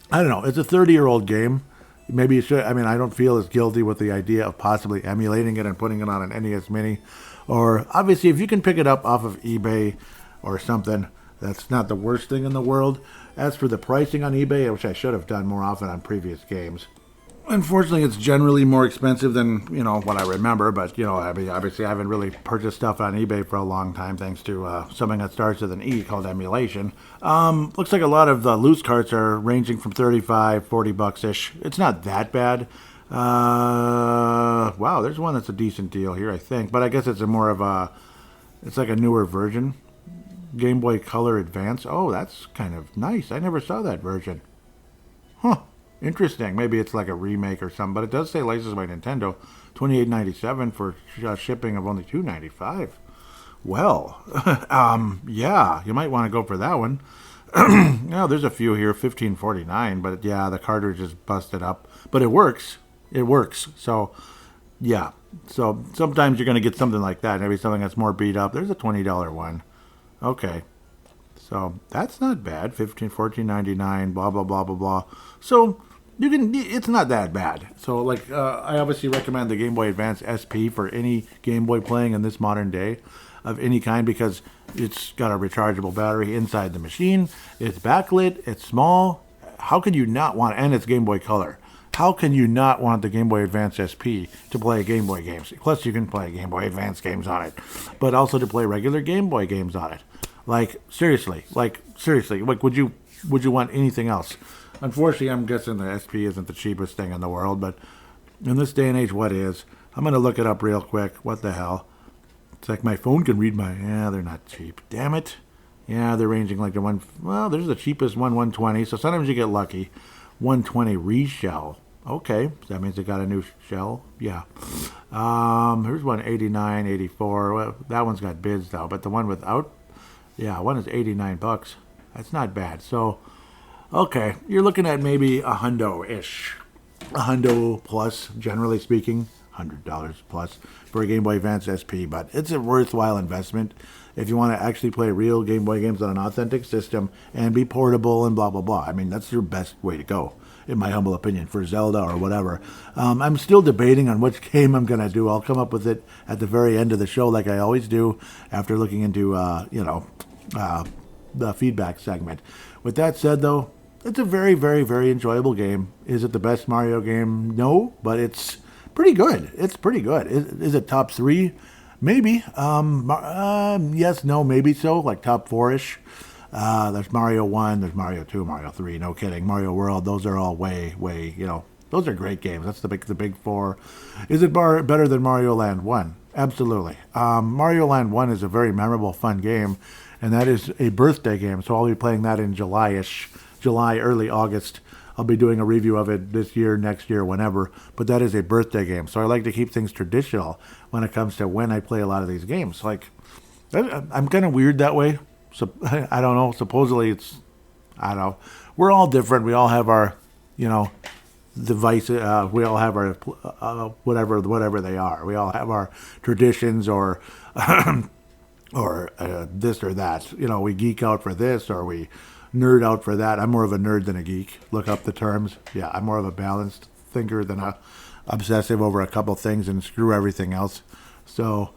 I don't know, it's a 30-year-old game. Maybe you should. I mean, I don't feel as guilty with the idea of possibly emulating it and putting it on an NES Mini, or obviously if you can pick it up off of eBay or something, that's not the worst thing in the world. As for the pricing on eBay, which I should have done more often on previous games, unfortunately, it's generally more expensive than, what I remember. But, I mean, obviously, I haven't really purchased stuff on eBay for a long time, thanks to something that starts with an E called emulation. Looks like a lot of the loose carts are ranging from $35, $40-ish. It's not that bad. Wow, there's one that's a decent deal here, I think. But I guess it's it's like a newer version. Game Boy Color Advance. Oh, that's kind of nice. I never saw that version. Huh. Interesting. Maybe it's like a remake or something, but it does say licensed by Nintendo. $28.97 for shipping of only $2.95. Well, yeah, you might want to go for that one. There's a few here, $15.49, but yeah, the cartridge is busted up, but it works. It works. So, yeah. So sometimes you're going to get something like that. Maybe something that's more beat up. There's a $20 one. Okay. So that's not bad. $14.99, blah, blah, blah, blah, blah. So it's not that bad. So I obviously recommend the Game Boy Advance SP for any Game Boy playing in this modern day of any kind, because It's got a rechargeable battery inside the machine. It's backlit. It's small. How could you not want, and it's Game Boy Color. How can you not want the Game Boy Advance SP to play Game Boy games? Plus, you can play Game Boy Advance games on it, but also to play regular Game Boy games on it. Seriously, would you want anything else? Unfortunately, I'm guessing the SP isn't the cheapest thing in the world, but in this day and age, what is? I'm gonna look it up real quick. What the hell? It's like my phone can read my. Yeah, they're not cheap. Damn it. Yeah, they're ranging like the one. Well, there's the cheapest one, 120. So sometimes you get lucky. 120 reshell. Okay, so that means they got a new shell. Yeah. Here's one 89, 84. Well, that one's got bids though, but the one without, yeah, one is $89. That's not bad. So, okay, you're looking at maybe a hundo-ish, a hundo plus, generally speaking, $100 plus for a Game Boy Advance SP. But it's a worthwhile investment if you want to actually play real Game Boy games on an authentic system and be portable and blah blah blah. I mean, that's your best way to go, in my humble opinion, for Zelda or whatever. I'm still debating on which game I'm going to do. I'll come up with it at the very end of the show, like I always do, after looking into, the feedback segment. With that said, though, it's a very, very, very enjoyable game. Is it the best Mario game? No, but it's pretty good. It's pretty good. Is it top 3? Maybe. Yes, no, maybe so, like top 4-ish. There's Mario 1, there's Mario 2, Mario 3, no kidding. Mario World, those are all way, those are great games. That's the big 4. Is it better than Mario Land 1? Absolutely. Mario Land 1 is a very memorable, fun game, and that is a birthday game, so I'll be playing that in July, early August. I'll be doing a review of it this year, next year, whenever, but that is a birthday game, so I like to keep things traditional when it comes to when I play a lot of these games. I'm kind of weird that way. So I don't know. Supposedly I don't know. We're all different. We all have our, devices. We all have our whatever they are. We all have our traditions or this or that. We geek out for this or we nerd out for that. I'm more of a nerd than a geek. Look up the terms. Yeah, I'm more of a balanced thinker than a obsessive over a couple things and screw everything else. So,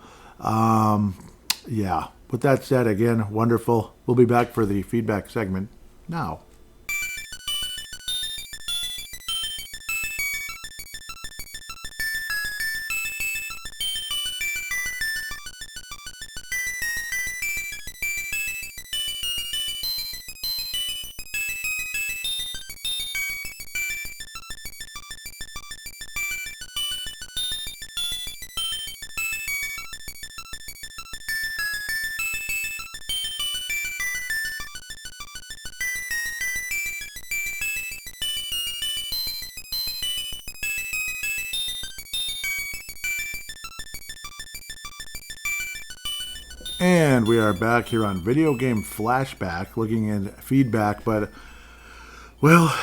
yeah. With that said, again, wonderful. We'll be back for the feedback segment now. And we are back here on Video Game Flashback, looking at feedback, but, well,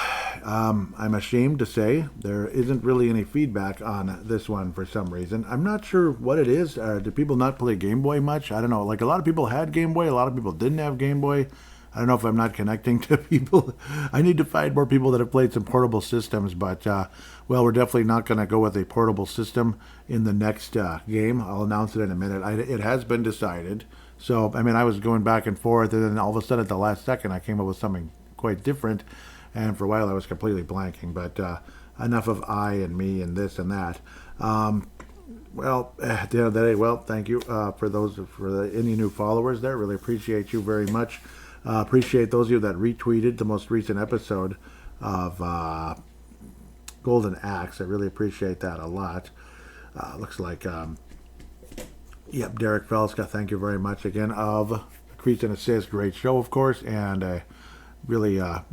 I'm ashamed to say there isn't really any feedback on this one for some reason. I'm not sure what it is. Do people not play Game Boy much? I don't know. Like, a lot of people had Game Boy, a lot of people didn't have Game Boy. I don't know if I'm not connecting to people. I need to find more people that have played some portable systems, but, well, we're definitely not going to go with a portable system in the next game. I'll announce it in a minute. It has been decided. So, I mean, I was going back and forth, and then all of a sudden at the last second, I came up with something quite different, and for a while I was completely blanking, but enough of I and me and this and that. Well, at the end of the day, well, thank you for any new followers there. Really appreciate you very much. Appreciate those of you that retweeted the most recent episode of Golden Axe. I really appreciate that a lot. Looks like, yep, Derek Felska, thank you very much again. Of Crease and Assist, great show, of course, and really a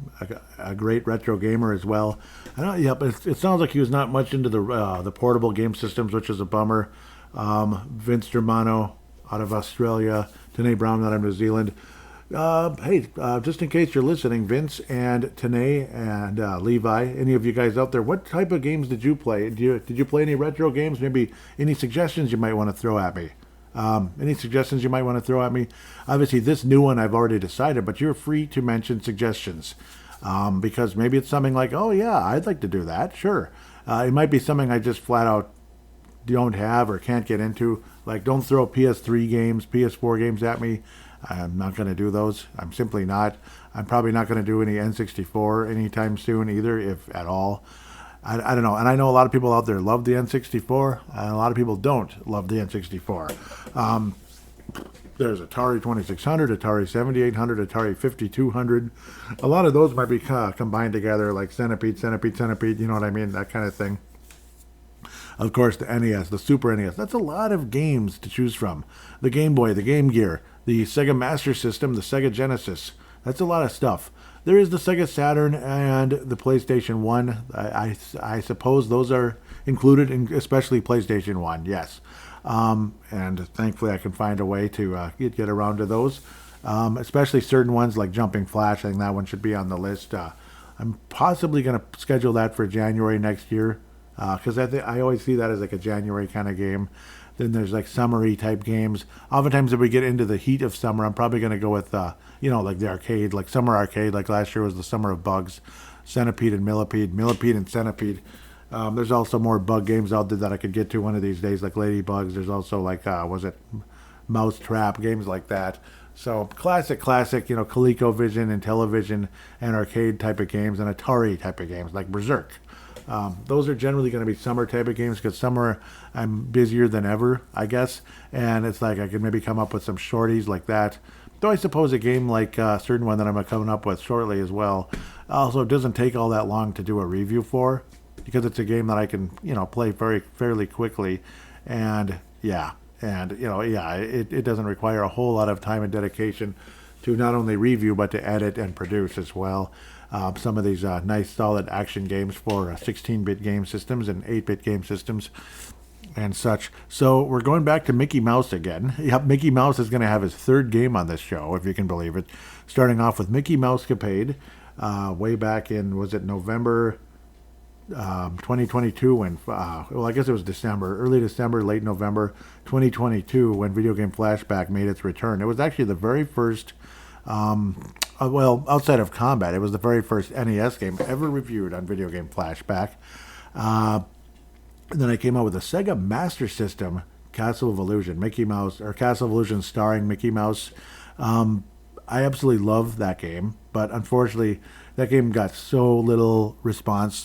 great retro gamer as well. I don't, yep, it sounds like he was not much into the portable game systems, which is a bummer. Vince Germano out of Australia, Tanae Brown out of New Zealand. Hey, just in case you're listening, Vince and Tanae and Levi, any of you guys out there, what type of games did you play? Did you play any retro games? Maybe any suggestions you might want to throw at me? Obviously, this new one I've already decided, but you're free to mention suggestions. Because maybe it's something like, oh yeah, I'd like to do that, sure. It might be something I just flat out don't have or can't get into. Like, don't throw PS3 games, PS4 games at me. I'm not going to do those. I'm simply not. I'm probably not going to do any N64 anytime soon either, if at all. I don't know. And I know a lot of people out there love the N64, and a lot of people don't love the N64. There's Atari 2600, Atari 7800, Atari 5200. A lot of those might be combined together, like Centipede, you know what I mean? That kind of thing. Of course, the NES, the Super NES. That's a lot of games to choose from. The Game Boy, the Game Gear, the Sega Master System, the Sega Genesis. That's a lot of stuff. There is the Sega Saturn and the PlayStation 1. I suppose those are included, in, especially PlayStation 1, yes. And thankfully I can find a way to get around to those. Especially certain ones like Jumping Flash. I think that one should be on the list. I'm possibly going to schedule that for January next year. Because I always see that as like a January kind of game. Then there's like summery type games. Oftentimes, if we get into the heat of summer, I'm probably going to go with, like the arcade, like summer arcade. Like last year was the Summer of Bugs, Centipede and Millipede, Millipede and Centipede. There's also more bug games out there that I could get to one of these days, like Ladybugs. There's also like, Mouse Trap, games like that. So classic, ColecoVision and television and arcade type of games and Atari type of games like Berserk. Those are generally going to be summer type of games because summer I'm busier than ever, I guess. And it's like I could maybe come up with some shorties like that. Though I suppose a game like a certain one that I'm coming up with shortly as well. Also, it doesn't take all that long to do a review for because it's a game that I can, play fairly quickly. And it doesn't require a whole lot of time and dedication to not only review but to edit and produce as well. Some of these nice solid action games for 16-bit game systems and 8-bit game systems and such. So we're going back to Mickey Mouse again. Yep, Mickey Mouse is going to have his third game on this show, if you can believe it. Starting off with Mickey Mousecapade way back in, was it November 2022 when, I guess it was December, early December, late November 2022 when Video Game Flashback made its return. It was actually the very first outside of combat, it was the very first NES game ever reviewed on Video Game Flashback. And then I came out with a Sega Master System, Castle of Illusion, Mickey Mouse, or Castle of Illusion starring Mickey Mouse. I absolutely love that game, but unfortunately, that game got so little response,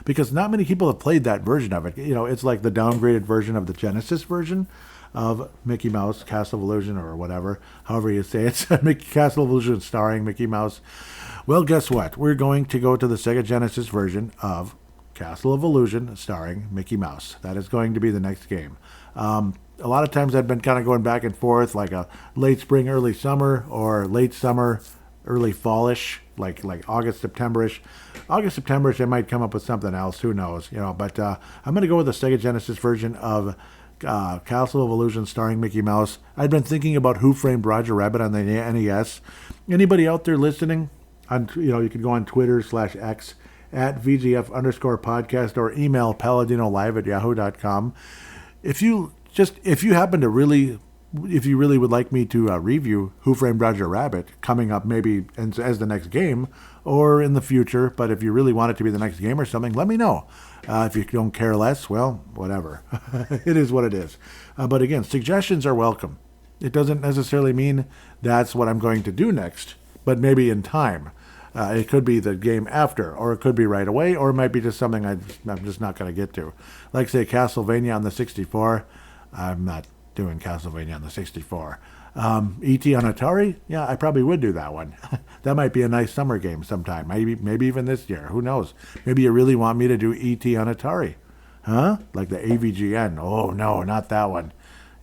because not many people have played that version of it. It's like the downgraded version of the Genesis version of Mickey Mouse, Castle of Illusion, or whatever, however you say it. Castle of Illusion starring Mickey Mouse. Well, guess what? We're going to go to the Sega Genesis version of Castle of Illusion starring Mickey Mouse. That is going to be the next game. A lot of times I've been kind of going back and forth, like a late spring, early summer, or late summer, early fallish, like August, September-ish. August, September-ish, I might come up with something else. Who knows? But I'm going to go with the Sega Genesis version of Castle of Illusion starring Mickey Mouse. I'd been thinking about Who Framed Roger Rabbit on the NES. Anybody out there listening? You can go on Twitter /X at VGF_podcast or email paladinolive@yahoo.com. If you really would like me to review Who Framed Roger Rabbit coming up maybe as the next game or in the future, but if you really want it to be the next game or something, let me know. If you don't care less, well, whatever. It is what it is. But again, suggestions are welcome. It doesn't necessarily mean that's what I'm going to do next, but maybe in time. It could be the game after, or it could be right away, or it might be just something I'm just not going to get to. Like, say, Castlevania on the 64. I'm not doing Castlevania on the 64. E.T. on Atari? Yeah, I probably would do that one. That might be a nice summer game sometime. Maybe even this year. Who knows? Maybe you really want me to do E.T. on Atari. Huh? Like the AVGN. Oh, no, not that one.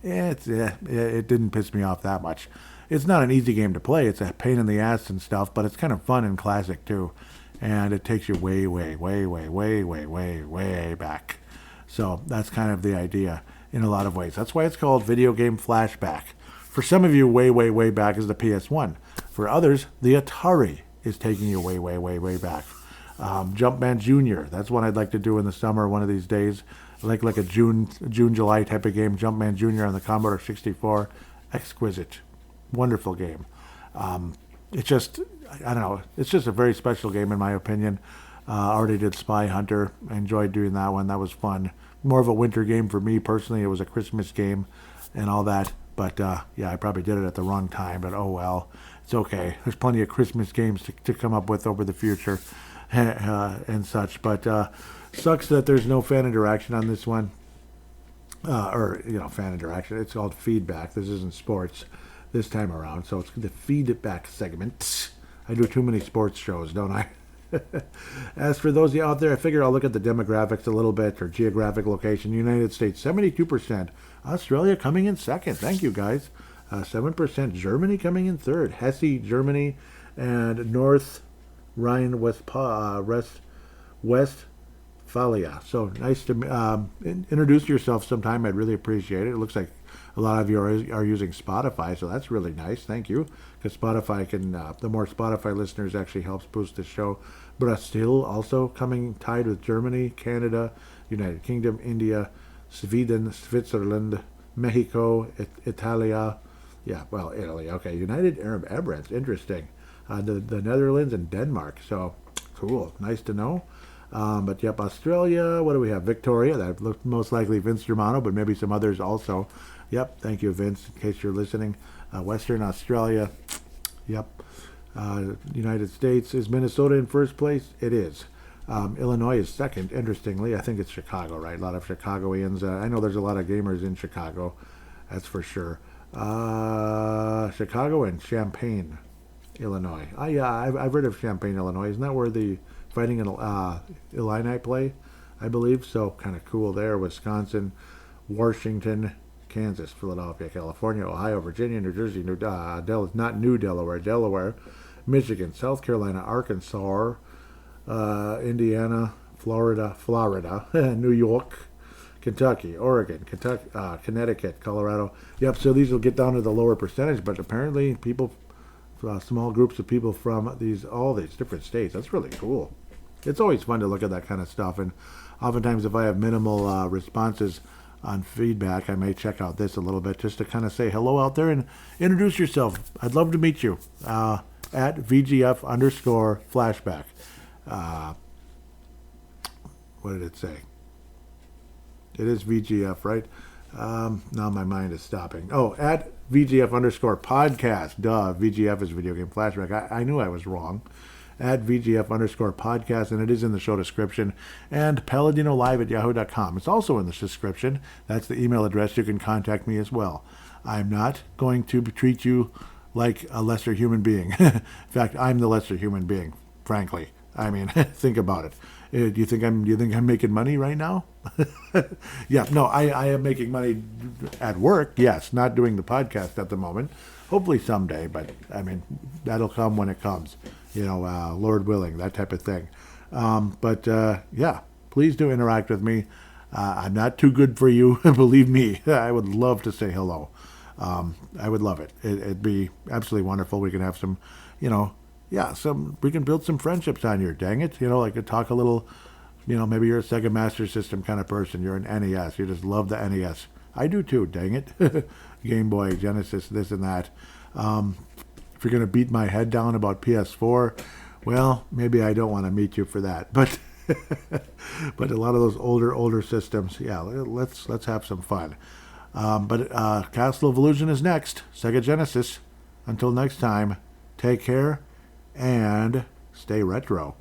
It didn't piss me off that much. It's not an easy game to play. It's a pain in the ass and stuff, but it's kind of fun and classic too. And it takes you way, way, way, way, way, way, way, way back. So that's kind of the idea in a lot of ways. That's why it's called Video Game Flashback. For some of you, way, way, way back is the PS1. For others, the Atari is taking you way, way, way, way back. Jumpman Jr., that's one I'd like to do in the summer one of these days. Like a June, July type of game. Jumpman Jr. on the Commodore 64. Exquisite. Wonderful game. It's just a very special game in my opinion. Already did Spy Hunter. I enjoyed doing that one. That was fun. More of a winter game for me personally. It was a Christmas game and all that. But yeah, I probably did it at the wrong time. But oh well, it's okay. There's plenty of Christmas games to come up with over the future and such. But sucks that there's no fan interaction on this one. Or fan interaction. It's called feedback. This isn't sports this time around, so it's the feedback segment. I do too many sports shows, don't I? As for those of you out there, I figure I'll look at the demographics a little bit, or geographic location. United States, 72%. Australia coming in second. Thank you, guys. 7%. Germany coming in third. Hesse, Germany, and North Rhine-Westphalia. So nice to introduce yourself sometime. I'd really appreciate it. It looks like a lot of you are using Spotify, so that's really nice. Thank you. Because Spotify can, the more Spotify listeners actually helps boost the show. Brazil also coming tied with Germany, Canada, United Kingdom, India, Sweden, Switzerland, Mexico, Italia. Yeah, well, Italy. Okay, United Arab Emirates. Interesting. The Netherlands and Denmark. So cool. Nice to know. But yep, Australia. What do we have? Victoria. That looks most likely Vince Germano, but maybe some others also. Yep. Thank you, Vince, in case you're listening. Western Australia. Yep. United States. Is Minnesota in first place? It is. Illinois is second, interestingly. I think it's Chicago, right? A lot of Chicagoans. I know there's a lot of gamers in Chicago. That's for sure. Chicago and Champaign, Illinois. Yeah, I've heard of Champaign, Illinois. Isn't that where the Fighting Illini play? I believe so. Kind of cool there. Wisconsin, Washington, Kansas, Philadelphia, California, Ohio, Virginia, New Jersey, Delaware, Michigan, South Carolina, Arkansas, Indiana, Florida, New York, Kentucky, Oregon, Connecticut, Colorado. Yep, so these will get down to the lower percentage, but apparently people, small groups of people from all these different states. That's really cool. It's always fun to look at that kind of stuff, and oftentimes if I have minimal responses on feedback, I may check out this a little bit just to kind of say hello out there and introduce yourself. I'd love to meet you at VGF_flashback. What did it say? It is VGF, right? Now my mind is stopping. Oh, at VGF_podcast. Duh, VGF is video game flashback. I knew I was wrong. At VGF_podcast, and it is in the show description. And PaladinoLive@yahoo.com. It's also in the description. That's the email address. You can contact me as well. I'm not going to treat you like a lesser human being. In fact, I'm the lesser human being, frankly. I mean, think about it. Do you think I'm making money right now? Yeah, no, I am making money at work. Yes, not doing the podcast at the moment. Hopefully someday, but I mean, that'll come when it comes. Lord willing, that type of thing. But yeah, please do interact with me. I'm not too good for you, believe me. I would love to say hello. I would love it. It'd be absolutely wonderful. We can have some, we can build some friendships on here. Dang it, I could talk a little. Maybe you're a Sega Master System kind of person. You're an NES. You just love the NES. I do too. Dang it, Game Boy, Genesis, this and that. If you're going to beat my head down about PS4, well, maybe I don't want to meet you for that. But but a lot of those older systems, yeah, let's have some fun. But Castle of Illusion is next. Sega Genesis. Until next time, take care and stay retro.